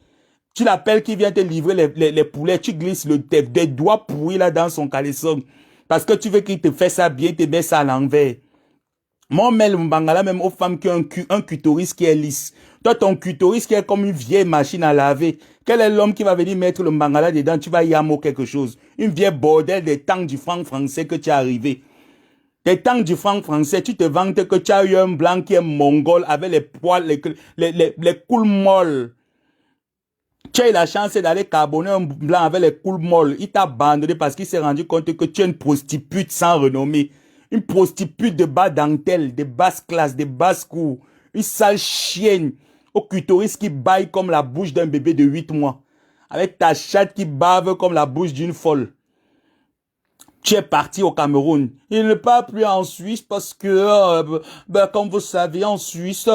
Tu l'appelles qui vient te livrer les poulets, tu glisses des doigts pourris là dans son caleçon. Parce que tu veux qu'il te fasse ça bien, te met ça à l'envers. Moi, mais le Mbangala même aux femmes qui ont un clitoris qui est lisse. Toi, ton clitoris qui est comme une vieille machine à laver. Quel est l'homme qui va venir mettre le Mbangala dedans? Tu vas y amo quelque chose. Une vieille bordel des temps du franc français que tu es arrivé. Des temps du franc français, tu te vantes que tu as eu un blanc qui est mongol avec les poils, les coules molles. Tu as eu la chance d'aller carbonner un blanc avec les coules molles. Il t'a abandonné parce qu'il s'est rendu compte que tu es une prostituée sans renommée. Une prostituée de bas dentelle, de basse classe, de basse cour. Une sale chienne au clitoris qui baille comme la bouche d'un bébé de 8 mois. Avec ta chatte qui bave comme la bouche d'une folle. Tu es parti au Cameroun. Il ne part plus en Suisse parce que, comme vous savez, en Suisse,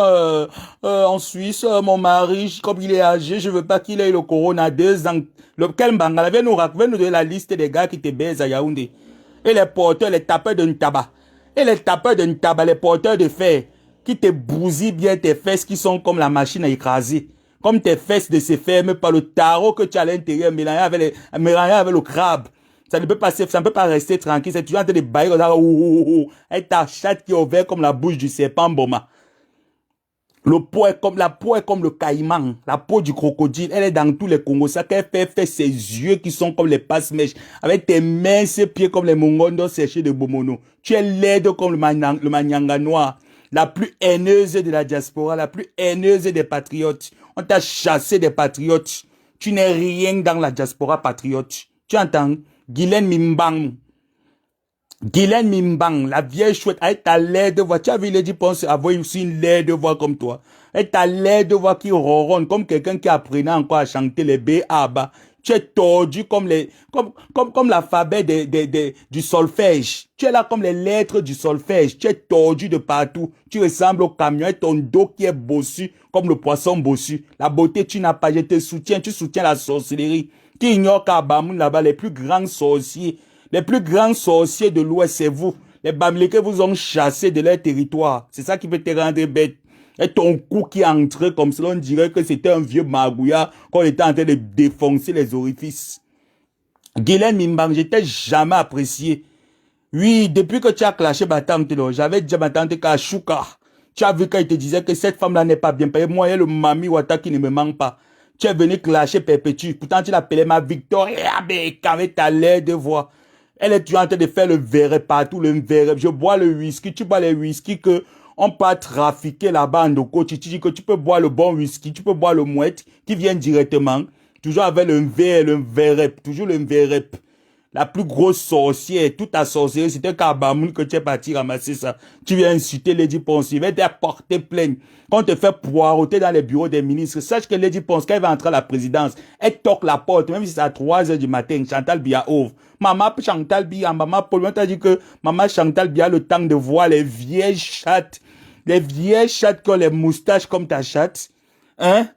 mon mari, comme il est âgé, je veux pas qu'il ait le corona 2 ans. Quel Bangala, viens nous donner la liste des gars qui te baisent à Yaoundé. Et les porteurs, les tapeurs de tabac. Et les tapeurs de tabac, les porteurs de fer, qui te bousillent bien tes fesses qui sont comme la machine à écraser. Comme tes fesses de se ferment par le tarot que tu as à l'intérieur, mélangé avec le crabe. Ça ne peut pas rester tranquille. C'est toujours en train de bailler comme ça, avec ta chatte qui est ouverte comme la bouche du serpent Boma. La peau est comme le caïman, la peau du crocodile. Elle est dans tous les Congos. Ça qu'elle fait ses yeux qui sont comme les passe-mèches, avec tes minces pieds comme les mongondos séchés de Bomono. Tu es laide comme le Manyanga noir. La plus haineuse de la diaspora, la plus haineuse des patriotes. On t'a chassé des patriotes. Tu n'es rien dans la diaspora patriote. Tu entends? Guylaine Mimbang, la vieille chouette, avec ta laide voix. Tu as vu Lady Ponce avoir aussi une laide voix comme toi. Avec ta laide voix qui ronronne, comme quelqu'un qui apprenait encore à chanter les B.A.B.A. Tu es tordu comme l'alphabet du solfège. Tu es là comme les lettres du solfège. Tu es tordu de partout. Tu ressembles au camion et ton dos qui est bossu comme le poisson bossu. La beauté, tu n'as pas. Je te soutiens. Tu soutiens la sorcellerie. Qui ignore qu'à Bamoun là-bas, les plus grands sorciers de l'Ouest, c'est vous. Les Bamileke vous ont chassé de leur territoire. C'est ça qui peut te rendre bête. Et ton cou qui est entré comme cela, on dirait que c'était un vieux magouya qu'on était en train de défoncer les orifices. Guylaine Mimbang, je t'ai jamais apprécié. Oui, depuis que tu as clashé ma tante, j'avais dit à ma tante qu'à Chouka, tu as vu quand il te disait que cette femme-là n'est pas bien payée. Moi, et le Mami Wata qui ne me manque pas. Tu es venu clasher Perpétue. Pourtant, tu l'appelais ma Victoria, avec ta laide de voix. Elle est toujours en train de faire le verre partout, le verre. Je bois le whisky. Tu bois les whisky que on peut trafiquer là-bas en Oko. Tu dis que tu peux boire le bon whisky. Tu peux boire le mouette qui vient directement. Toujours avec le verre. Toujours le verre. La plus grosse sorcière, toute ta sorcière, c'était Kabamoun que tu es parti ramasser ça. Tu viens insulter Lady Ponce, il va te porter plainte. Quand on te fait poireauter dans les bureaux des ministres, sache que Lady Ponce, quand elle va entrer à la présidence, elle toque la porte, même si c'est à 3 heures du matin, Chantal Biya ouvre. Maman Chantal Biya, maman Paul, on t'a dit que maman Chantal Biya a le temps de voir les vieilles chattes qui ont les moustaches comme ta chatte. Hein?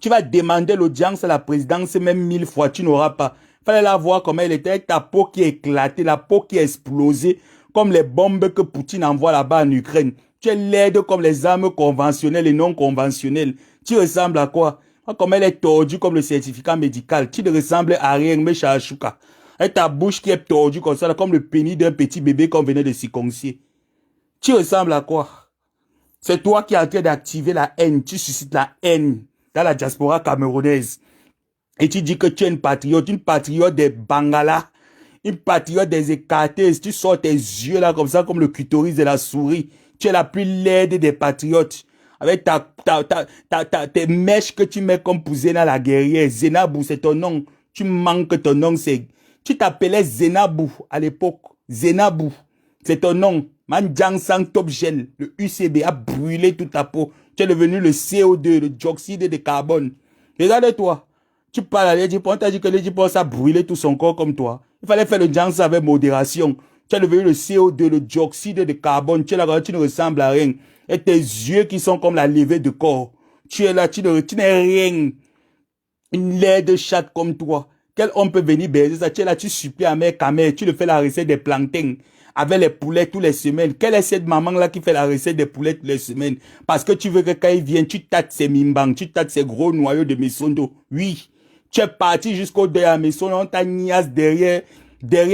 Tu vas demander l'audience à la présidence, même 1000 fois, tu n'auras pas. Fallait la voir comment elle était, avec ta peau qui est éclatée, la peau qui est explosée, comme les bombes que Poutine envoie là-bas en Ukraine. Tu es laide comme les armes conventionnelles et non conventionnelles. Tu ressembles à quoi? Comme elle est tordue comme le certificat médical. Tu ne ressembles à rien, mais Chachouka. Avec ta bouche qui est tordue comme ça, comme le pénis d'un petit bébé qu'on venait de circoncier. Tu ressembles à quoi? C'est toi qui es en train d'activer la haine. Tu suscites la haine dans la diaspora camerounaise. Et tu dis que tu es une patriote des Bangala, une patriote des écartés. Tu sors tes yeux là comme ça, comme le clitoris de la souris. Tu es la plus laide des patriotes. Avec tes mèches que tu mets comme pour Zena la guerrière. Zenabou, c'est ton nom. Tu manques que ton nom, c'est... Tu t'appelais Zenabou à l'époque. Zenabou, c'est ton nom. Manjang Sang Top Gel, le UCB a brûlé toute ta peau. Tu es devenu le CO2, le dioxyde de carbone. Regarde-toi. Tu parles à Lady Ponce, on t'a dit que Lady Ponce a brûlé tout son corps comme toi. Il fallait faire le jazz avec modération. Tu as devenu le CO2, le dioxyde de carbone. Tu es là, tu ne ressembles à rien. Et tes yeux qui sont comme la levée de corps. Tu es là, tu n'es rien. Une laide chatte comme toi. Quel homme peut venir baiser ça? Tu es là, tu supplies à mère Kamel. Tu le fais la recette des plantains avec les poulets toutes les semaines. Quelle est cette maman-là qui fait la recette des poulets toutes les semaines? Parce que tu veux que quand il vient, tu tâtes ses mimbang, tu tâtes ses gros noyaux de Messondo. Oui. Tu es parti jusqu'au deuil à Messondo, on t'a niasse derrière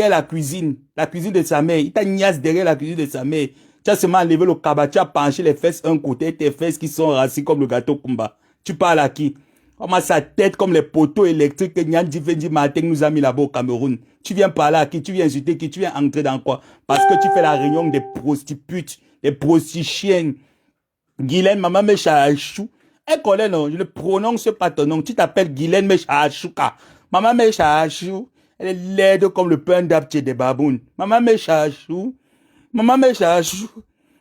la cuisine de sa mère. Il t'a niasse derrière la cuisine de sa mère. Tu as seulement levé le cabas, tu as penché les fesses un côté, tes fesses qui sont racines comme le gâteau Kumba. Tu parles à qui? Comment sa tête comme les poteaux électriques que Nyan Difendi Martin nous a mis là-bas au Cameroun. Tu viens parler à qui? Tu viens insulter qui? Tu viens entrer dans quoi? Parce que tu fais la réunion des prostitutes, des prostichiennes. Guylaine, maman me chachou. Elle connaît non, je ne prononce pas ton nom. Tu t'appelles Guylaine me chachouka. Maman me chachou. Elle est laide comme le pain d'aptier des babounes. Maman me chachou. Maman me chachou.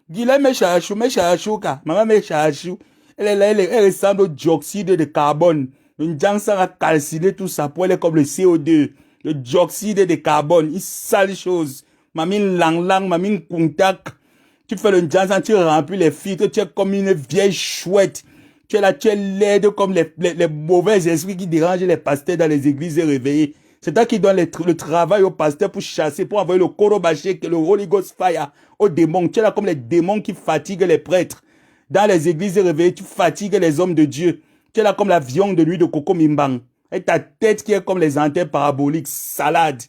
Guylaine me chachouka. Maman me chachou. Elle ressemble au dioxyde de carbone. Une jansa a calciné tout ça pour elle est comme le CO2. le dioxyde de carbone, une sale chose. Mamine lang lang, mamine contact. Tu fais le jazz, tu remplis les filtres, tu es comme une vieille chouette. Tu es là, tu es laide comme les mauvais esprits qui dérangent les pasteurs dans les églises réveillées. C'est toi qui donne le travail aux pasteurs pour chasser, pour envoyer le korobaché, le Holy Ghost Fire aux démons. Tu es là comme les démons qui fatiguent les prêtres. Dans les églises réveillées, tu fatigues les hommes de Dieu. Tu es là comme l'avion de nuit de Coco Mimbang. Et ta tête qui est comme les antennes paraboliques, salade.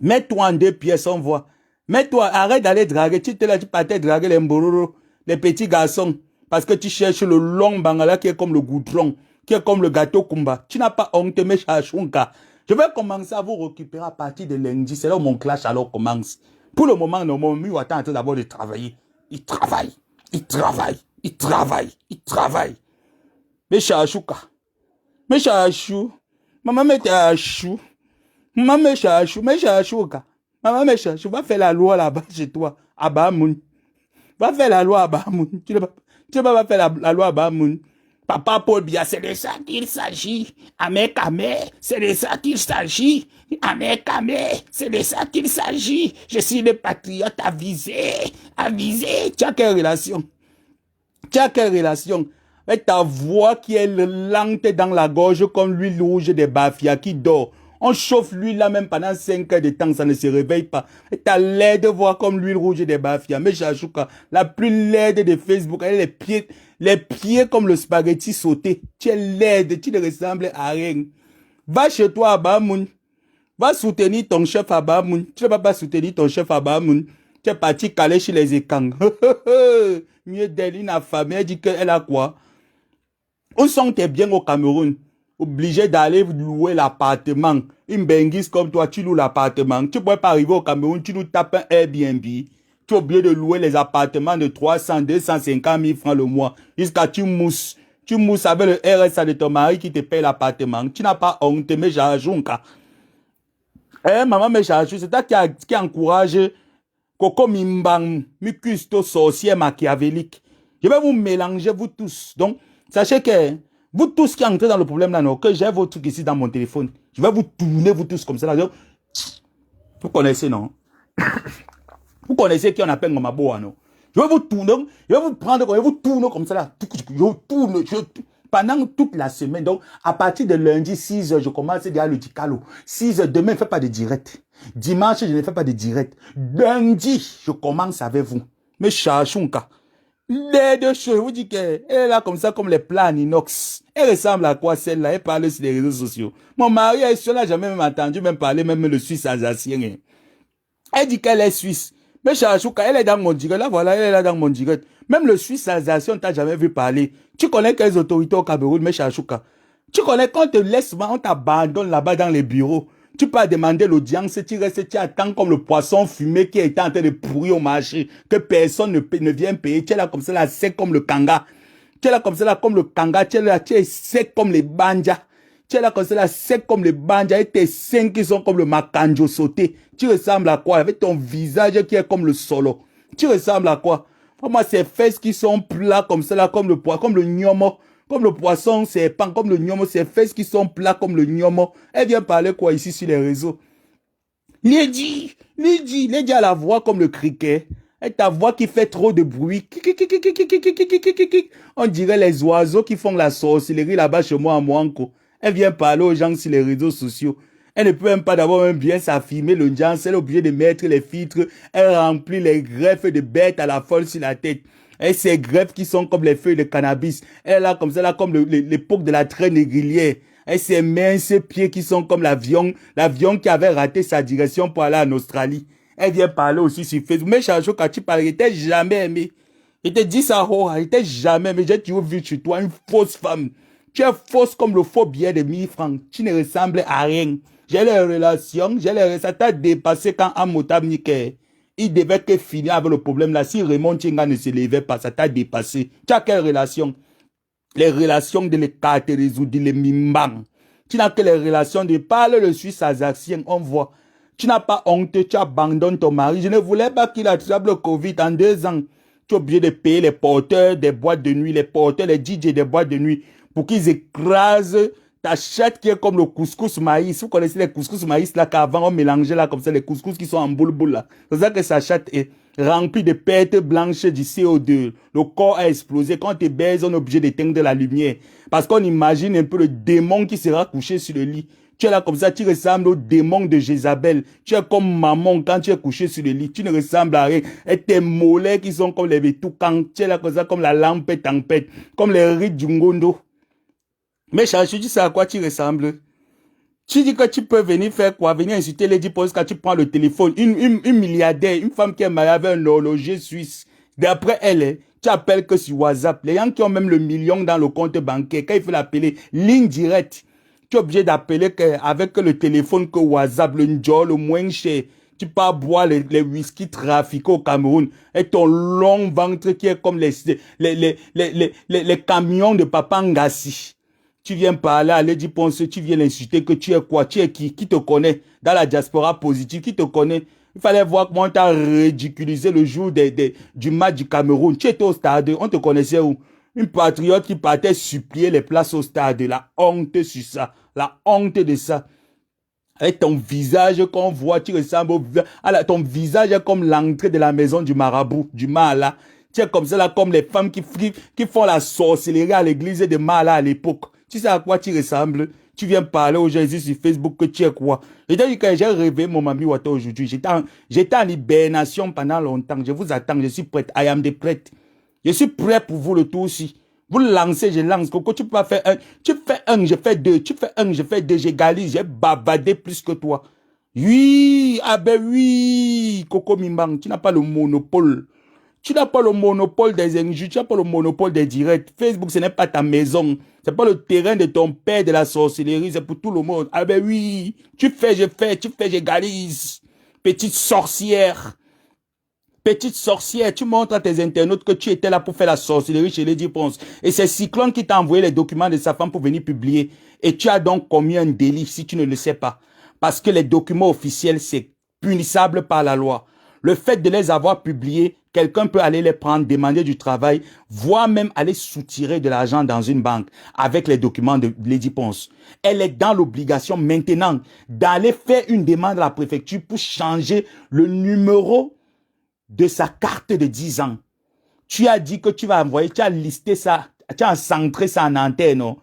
Mets-toi en 2 pièces, on voit. Mets-toi, arrête d'aller draguer. Tu es là, tu partais draguer les mbororo, les petits garçons. Parce que tu cherches le long bangala qui est comme le goudron, qui est comme le gâteau kumba. Tu n'as pas honte, mais chachunka. Je vais commencer à vous récupérer à partir de lundi. C'est là où mon clash alors commence. Pour le moment, non, mon mieux attend d'abord de travailler. Il travaille. Il travaille. Il travaille. Il travaille. Mais chachouka. Mais chachou. Maman met chachou. Maman met chachou. Mais chachouka. Maman met chachou. Va faire la loi là-bas chez toi. À Bamoun. Va faire la loi à Bamoun. Tu ne vas pas faire la loi à Bamoun. Papa Paul Biya, c'est de ça qu'il s'agit. Amek, c'est de ça qu'il s'agit. Amek, c'est de ça qu'il s'agit. Je suis le patriote avisé. Avisé. Tu as quelle relation? Tu as quelle relation? Avec ta voix qui est lente dans la gorge comme l'huile rouge des bafias qui dort. On chauffe l'huile là même pendant 5 heures de temps, ça ne se réveille pas. Et ta laide voix comme l'huile rouge des bafias. Mais Chachouka, la plus laide de Facebook, elle a les pieds comme le spaghetti sauté. Tu es laide, tu ne ressembles à rien. Va chez toi à Bamoun. Va soutenir ton chef à Bamoun. Tu ne vas pas soutenir ton chef à Bamoun. Tu es parti caler chez les écangs. Mieux d'elle, une affamée, elle dit qu'elle a quoi? Où sont tes biens au Cameroun? Obligé d'aller louer l'appartement. Une benguise comme toi, tu loues l'appartement. Tu ne pourrais pas arriver au Cameroun, tu nous tapes un Airbnb. Tu es obligé de louer les appartements de 300, 250 000 francs le mois. Jusqu'à tu mousses. Tu mousses avec le RSA de ton mari qui te paye l'appartement. Tu n'as pas honte, mais j'ajoute. Maman, mais j'ajoute. C'est toi qui encourage Coco Mimbang, Mucusto, sorcier machiavélique. Je vais vous mélanger, vous tous. Donc, sachez que vous tous qui entrez dans le problème là, non, que j'ai votre truc ici dans mon téléphone. Je vais vous tourner, vous tous comme ça. Là. Vous connaissez, non? Vous connaissez qui on appelle Ngamaboa, non? Je vais vous tourner, je vais vous prendre, je vais vous tourner comme ça là. Je tourne, pendant toute la semaine. Donc, à partir de lundi, 6 h, je commence déjà le Dicalo. 6 h, demain, je ne fais pas de direct. Dimanche, je ne fais pas de direct. Lundi, je commence avec vous. Mais Chachunka, les deux choses, vous dites qu'elle est là comme ça, comme les plats en inox. Elle ressemble à quoi celle-là? Elle parle sur les réseaux sociaux. Mon mari, elle n'a jamais même entendu même parler, même le Suisse alsacien. Elle dit qu'elle est suisse. Mais Chachouka, elle est dans mon direct. Là, voilà, elle est là dans mon direct. Même le Suisse alsacien, on t'a jamais vu parler. Tu connais quelles autorités au Cameroun, mais Chachouka? Tu connais quand on te laisse, on t'abandonne là-bas dans les bureaux. Tu peux demander l'audience, tu restes, tu attends comme le poisson fumé qui est en train de pourrir au marché, que personne ne vient payer. Tu es là comme ça, là, sec comme le kanga. Tu es là comme ça, là, comme le kanga. Tu es là, tu es sec comme les banjas. Tu es là comme ça, là, sec comme les banjas. Et tes seins qui sont comme le makanjo sauté. Tu ressembles à quoi? Avec ton visage qui est comme le solo. Tu ressembles à quoi? Moi, ces fesses qui sont plats comme ça, là, comme le poisson, comme le gnomo. Comme le poisson, c'est pas comme le gnomo, ses fesses qui sont plats comme le gnomo. Elle vient parler quoi ici sur les réseaux? Lady a la voix comme le criquet. Et ta voix qui fait trop de bruit. On dirait les oiseaux qui font la sorcellerie là-bas chez moi à Mouanko. Elle vient parler aux gens sur les réseaux sociaux. Elle ne peut même pas d'abord bien s'affirmer le gens. Elle est obligée de mettre les filtres. Elle remplit les greffes de bêtes à la folle sur la tête. Et ces greffes qui sont comme les feuilles de cannabis. Elle est là comme ça, là, comme l'époque de la traîne négrière. Et ces minces pieds qui sont comme l'avion qui avait raté sa direction pour aller en Australie. Elle vient parler aussi sur Facebook. Mais Chacho, quand tu parles, il t'ai jamais aimé. Il te dit ça, il t'ai jamais aimé. J'ai toujours vu chez toi une fausse femme. Tu es fausse comme le faux billet de 1000 francs. Tu ne ressembles à rien. J'ai les relations, ça t'a dépassé quand Amotab Niké. Il devait que finir avec le problème là. Si Raymond Tinga ne se levait pas, ça t'a dépassé. Tu as quelle relation? Les relations de l'Ekaterezu, de l'Emimbang. Tu n'as que les relations de parle le Suisse alsacien, on voit. Tu n'as pas honte, tu abandonnes ton mari. Je ne voulais pas qu'il attrape le Covid en 2 ans. Tu es obligé de payer les porteurs des boîtes de nuit, les porteurs, les DJ des boîtes de nuit, pour qu'ils écrasent ta chatte qui est comme le couscous maïs. Vous connaissez les couscous maïs là qu'avant on mélangeait là comme ça, les couscous qui sont en boule là. C'est ça que sa chatte est remplie de pertes blanches du CO2. Le corps a explosé. Quand tu baises, on est obligé d'éteindre la lumière. Parce qu'on imagine un peu le démon qui sera couché sur le lit. Tu es là comme ça, tu ressembles au démon de Jézabel. Tu es comme maman quand tu es couché sur le lit. Tu ne ressembles à rien. Et tes mollets qui sont comme les vétoucans. Tu es là comme ça, comme la lampe tempête. Comme les rites du Ngondo. Mais Chachou, tu sais à quoi tu ressembles? Tu dis que tu peux venir faire quoi? Venir insulter Lady Pons quand tu prends le téléphone. Une milliardaire, une femme qui est mariée avec un horloger suisse. D'après elle, tu appelles que sur WhatsApp. Les gens qui ont même le million dans le compte bancaire, quand il faut l'appeler, ligne directe. Tu es obligé d'appeler avec le téléphone que WhatsApp, le Njol, le moins cher. Tu peux boire les whisky trafiqués au Cameroun. Et ton long ventre qui est comme les camions de Papa Ngassi. Tu viens parler à Lady Ponce, tu viens l'insulter que tu es quoi? Tu es qui? Qui te connaît? Dans la diaspora positive, qui te connaît? Il fallait voir comment tu as ridiculisé le jour du match du Cameroun. Tu étais au stade, on te connaissait où? Une patriote qui partait supplier les places au stade. La honte sur ça. La honte de ça. Avec ton visage qu'on voit, tu ressembles ton visage est comme l'entrée de la maison du marabout, du Mala. Tu es comme ça là, comme les femmes qui font la sorcellerie à l'église de Mala à l'époque. Tu sais à quoi tu ressembles? Tu viens parler aux gens ici sur Facebook que tu es quoi? J'ai dit que j'ai rêvé mon Mami Wata aujourd'hui. J'étais en hibernation pendant longtemps. Je vous attends, je suis prête. I am prête. Je suis prêt pour vous le tout aussi. Vous lancez, je lance. Coco, tu peux pas faire un. Tu fais un, je fais deux. Tu fais un, je fais deux. J'égalise, j'ai bavardé plus que toi. Oui, ah ben oui. Coco Mimbang, tu n'as pas le monopole. Tu n'as pas le monopole des injures, tu n'as pas le monopole des directs. Facebook, ce n'est pas ta maison. C'est pas le terrain de ton père de la sorcellerie, c'est pour tout le monde. Ah ben oui, tu fais, je fais, tu fais, j'égalise. Petite sorcière. Petite sorcière, tu montres à tes internautes que tu étais là pour faire la sorcellerie chez Lady Ponce. Et c'est Cyclone qui t'a envoyé les documents de sa femme pour venir publier. Et tu as donc commis un délit si tu ne le sais pas. Parce que les documents officiels, c'est punissable par la loi. Le fait de les avoir publiés, quelqu'un peut aller les prendre, demander du travail, voire même aller soutirer de l'argent dans une banque avec les documents de Lady Ponce. Elle est dans l'obligation maintenant d'aller faire une demande à la préfecture pour changer le numéro de sa carte de 10 ans. Tu as dit que tu vas envoyer, tu as listé ça, tu as centré ça en antenne, non?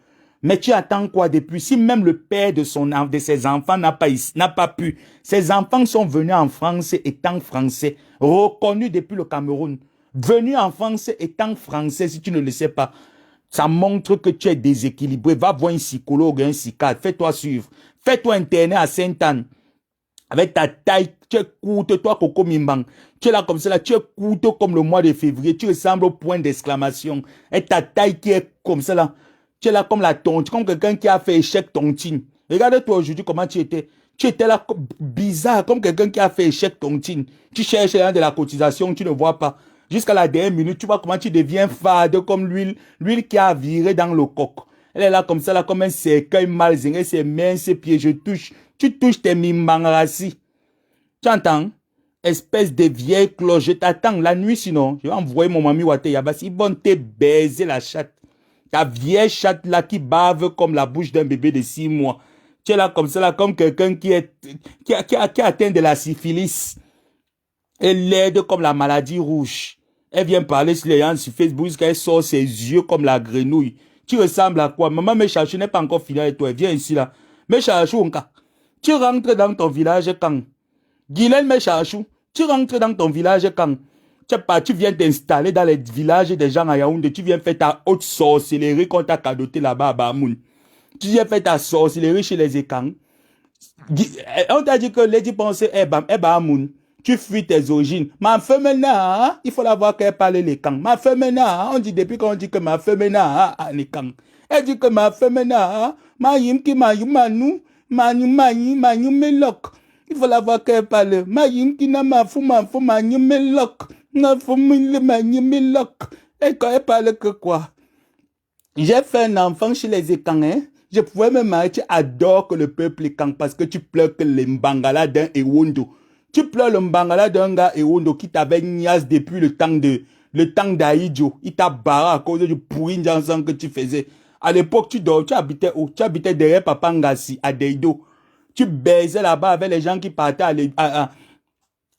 Mais tu attends quoi depuis? Si même le père de ses enfants n'a pas pu. Ses enfants sont venus en France étant français, reconnus depuis le Cameroun. Venus en France étant français, si tu ne le sais pas. Ça montre que tu es déséquilibré. Va voir un psychologue, un psychiatre. Fais-toi suivre. Fais-toi interner à Sainte-Anne. Avec ta taille, tu es courte, toi, Coco Mimbang. Tu es là comme ça, là, tu es courte comme le mois de février. Tu ressembles au point d'exclamation. Et ta taille qui est comme ça, là. Tu es là comme la tontine, comme quelqu'un qui a fait échec tontine. Regarde-toi aujourd'hui comment tu étais. Tu étais là bizarre, comme quelqu'un qui a fait échec tontine. Tu cherches de la cotisation, tu ne vois pas. Jusqu'à la dernière minute, tu vois comment tu deviens fade comme l'huile qui a viré dans le coq. Elle est là comme ça, là, comme un cercueil mal zingé, ses mains, ses pieds, tu touches tes mimbangrassis. Tu entends? Espèce de vieille cloche, je t'attends la nuit sinon. Je vais envoyer mon Mami Wata Yabassi, ils vont te baiser la chatte. Ta vieille chatte là qui bave comme la bouche d'un bébé de 6 mois. Tu es là comme ça, là, comme quelqu'un qui a atteint de la syphilis. Elle l'aide comme la maladie rouge. Elle vient parler sur les gens sur Facebook jusqu'à elle sort ses yeux comme la grenouille. Tu ressembles à quoi? Maman, mes chachou n'est pas encore fini avec toi. Viens ici là. Mes chachou, tu rentres dans ton village quand? Guylaine, mes chachou, tu rentres dans ton village quand? Tu viens t'installer dans les villages des gens à Yaoundé, tu viens faire ta haute sorcellerie qu'on t'a cadoté là-bas à Bamoun. Tu viens faire ta sorcellerie chez les Ekang. On t'a dit que Lady Ponce est Bamoun. Tu fuis tes origines. Ma femme maintenant, il faut la voir qu'elle parle les Kang. Ma femme maintenant, on dit depuis qu'on dit que ma femme maintenant, les Kang. Elle dit que ma femme maintenant, ma yimki ma yumanu, ma melok. Il faut la voir qu'elle parle. Ma yimki na ma fou ma melok. Na fou ma melok. Et quand elle parle que quoi? J'ai fait un enfant chez les Ekang, hein. Je pouvais me marier, tu adores que le peuple Ekang parce que tu pleures que les Mbangala d'un Ewondo. Tu pleures le Mbangala d'un gars Ewondo qui t'avait niasse depuis le temps d'Aïdjo. Il t'a barré à cause du pourri d'ensemble que tu faisais. À l'époque, tu habitais où? Tu habitais derrière Papa Ngassi, à Deido. Tu baisais là-bas avec les gens qui partaient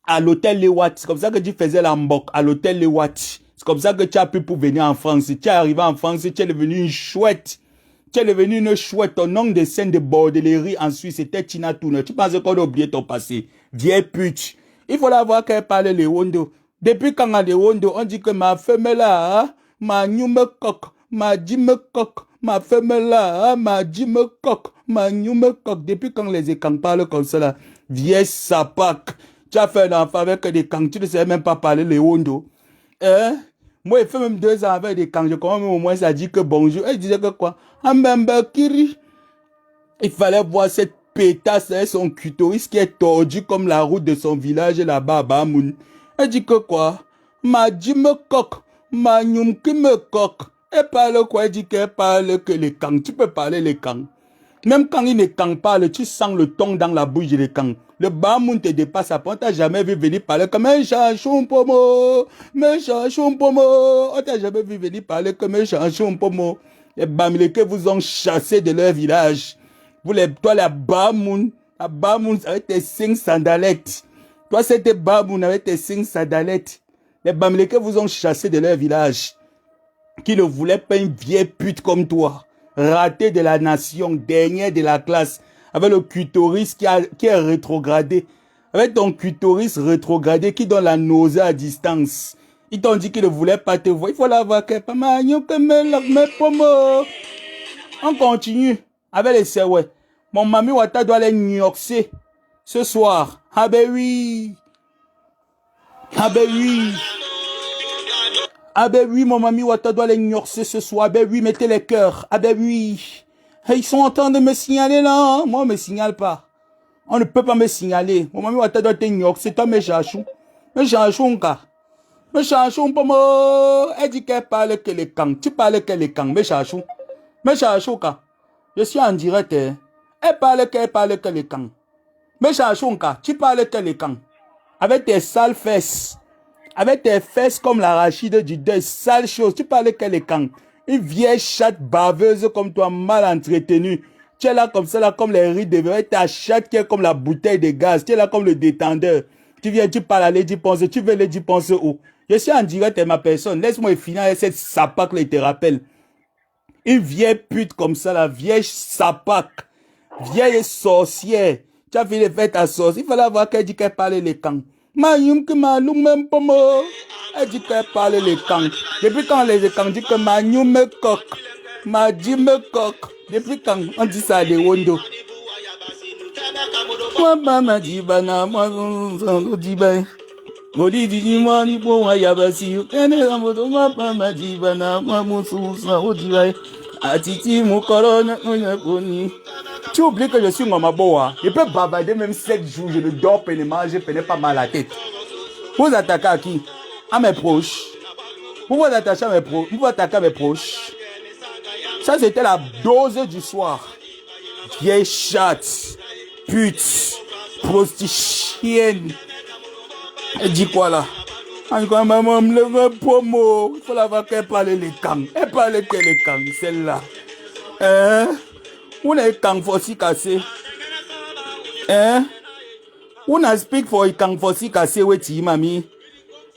à l'hôtel Lewat. C'est comme ça que tu faisais la mbok à l'hôtel Lewat. C'est comme ça que tu as pu pour venir en France. Tu es arrivé en France, tu es devenu une chouette. Tu es devenu une chouette. Ton nom de scène de bordellerie en Suisse, c'était Tina Turner. Tu penses qu'on a oublié ton passé. Vieille pute. Il faut la voir qu'elle parle les Wondo. Depuis quand on a les Wondo, on dit que ma femme là, hein, ma new me coque, ma dit me coque, ma femme là, hein, ma dit me coque, ma new me coque. Depuis quand les écans parlent comme ça là, vieille sapac. Tu as fait un enfant avec des kangs, tu ne sais même pas parler les Wondo. Hein? Moi, il fait même 2 ans avec des kangs, je commence au moins ça dit que bonjour. Elle disait que quoi? Kiri. Il fallait voir cette pétasse avec son clitoris qui est tordu comme la route de son village là-bas à Bamoun. Elle dit que quoi? Ma dit me coque, ma nyoum qui me coque. Elle parle quoi? Elle dit qu'elle parle que les kangs. Tu peux parler les kangs. Même quand il ne kang parle, tu sens le ton dans la bouche des kangs. Le Bamoun te dépasse à point. On t'a jamais vu venir parler comme un chanchon pomo. Mais chanchon pomo. On t'a jamais vu venir parler comme un chanchon pomo. Les Bamileke vous ont chassé de leur village. Toi, la Bamoun avec tes 5 sandalettes. Toi, c'était Bamoun avec tes 5 sandalettes. Les Bamileke vous ont chassé de leur village. Qui ne voulait pas une vieille pute comme toi. Raté de la nation, dernier de la classe, avec le clitoris qui est rétrogradé, avec ton clitoris rétrogradé qui donne la nausée à distance. Ils t'ont dit qu'ils ne voulaient pas te voir. Il faut la voir. On continue avec les Sewé. Mon Mami Wata doit aller New York ce soir. Ah ben oui. Ah ben oui. Ah ben oui, mon Mami Wata doit aller New York ce soir. Ah ben oui, mettez les cœurs. Ah ben oui. Ils sont en train de me signaler là. Moi, on me signale pas. On ne peut pas me signaler. Mon Mami Wata doit être New York. C'est toi, mes chachous. Mes chachous, quoi. Mes chachous, pas moi. Elle dit qu'elle parle que les kangs. Tu parles que les kangs, mes chachous. Mes chachous, quoi. Je suis en direct. Hein. Elle parle que les kangs. Mes chachous, quoi. Tu parles que les kangs. Avec tes sales fesses. Avec tes fesses comme l'arachide du deuil, sale chose. Tu parles qu'elle est quand? Une vieille chatte baveuse comme toi, mal entretenue. Tu es là comme ça, là, comme les rides de verre. Ta chatte qui est comme la bouteille de gaz. Tu es là comme le détendeur. Tu viens, tu parles à Lady Ponce. Tu veux Lady Ponce où? Je suis en direct de ma personne. Laisse-moi finir avec cette sapac là, il te rappelle. Une vieille pute comme ça, la vieille sapac. Vieille sorcière. Tu as fini de faire ta sauce. Il fallait voir qu'elle dit qu'elle parlait les kangs. Ma youm que ma loum même pas moi. Elle dit qu'elle parle les kangs. Depuis quand les kangs disent que ma youm me coque. Ma dit me coque. Depuis quand on dit ça à des Wondo. Moi, ma dit bana, moi, on dit ben. Modi dit moi, ni bon, yabasi. Ma dit bana, moi, mon sous, on dit ben. Atiti, mon colonne, on tu oublies que je suis Mamaboa. Je peux bavarder même 7 jours, je ne dors pas, je ne mange, je ne pas mal la tête. Vous attaquez à qui? À mes proches. Vous vous attachez à mes proches. Vous attaquez à mes proches. Ça, c'était la dose du soir. Vieille chatte, pute, prostituée. Elle dit quoi là? Encore maman me lève promo. Il faut la voir qu'elle parle les kangs. Elle parle que les kangs, celle-là. Hein? On a kang for si cassé. Hein? On a speak for kang for si cassé, oui, mami.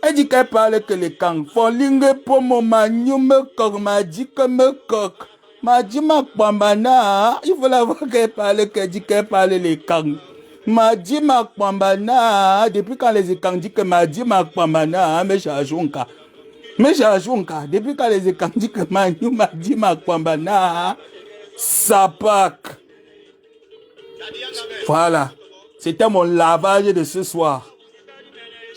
Elle dit qu'elle parle que les kangs. For lingue pour mon manu me coque, m'a dit que me coque. M'a dit ma pambana. Il faut la voir qu'elle parle, qu'elle dit qu'elle parle les kangs. M'a dit ma pambana. Depuis quand les kangs dit que m'a dit ma pambana, mais j'ajoute. Mais j'ajoute. Depuis quand les kangs dit que manu m'a dit ma pambana. Sapac. Voilà. C'était mon lavage de ce soir.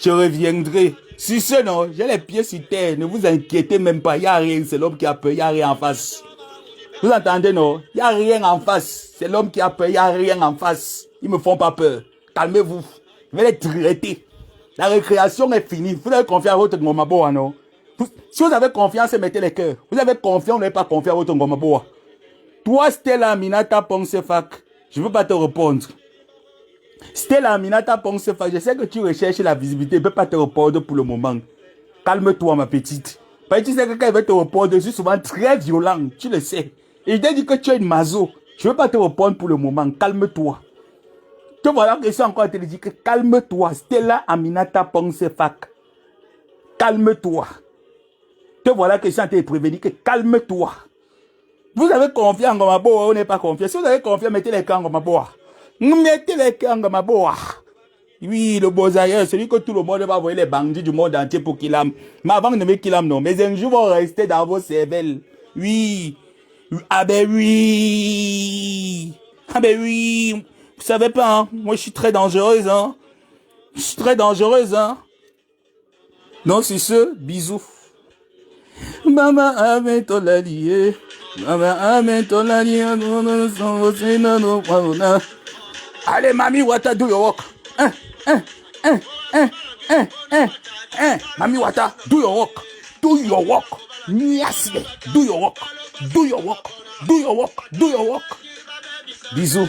Je reviendrai. Si ce non, j'ai les pieds sur terre. Ne vous inquiétez même pas. Il n'y a rien. C'est l'homme qui a peur. Il n'y a rien en face. Vous entendez, non? Il n'y a rien en face. C'est l'homme qui a peur. Il n'y a rien en face. Ils ne me font pas peur. Calmez-vous. Je vais les traiter. La récréation est finie. Vous avez confiance à votre Ngomaboa, non? Si vous avez confiance, mettez les cœurs. Vous avez confiance, vous n'avez pas confiance à votre Ngomaboa. Toi, Stella Aminata Ponsefak, je ne veux pas te répondre. Stella Aminata Ponsefak, je sais que tu recherches la visibilité, je ne peux pas te répondre pour le moment. Calme-toi, ma petite. Parce que tu sais que quand il veut te répondre, je suis souvent très violent, tu le sais. Et je t'ai dit que tu es une mazo. Je ne veux pas te répondre pour le moment. Calme-toi. Te voilà que c'est encore te dire que calme-toi. Stella Aminata Ponsefak. Calme-toi. Te voilà que c'est te prévenir que calme-toi. Vous avez confiance en ma boa, on n'est pas confiant. Si vous avez confiance, mettez les camps en ma boa. Mettez les camps en ma boa. Oui, le Bozaïen, celui que tout le monde va envoyer les bandits du monde entier pour qu'il aime. Mais avant de me qu'il aime, non. Mais un jour vont rester dans vos cervelles. Oui. Ah ben oui. Ah ben oui. Vous savez pas, hein. Moi je suis très dangereuse, hein. Je suis très dangereuse, hein. Non, c'est ce. Bisous. Maman amen ton allié. Maman amen ton allié. Allez, Mami Wata, do your work. Mami Wata, do your work. Do your work. Yes, do your work. Do your work. Do your work. Do your work. Bisous.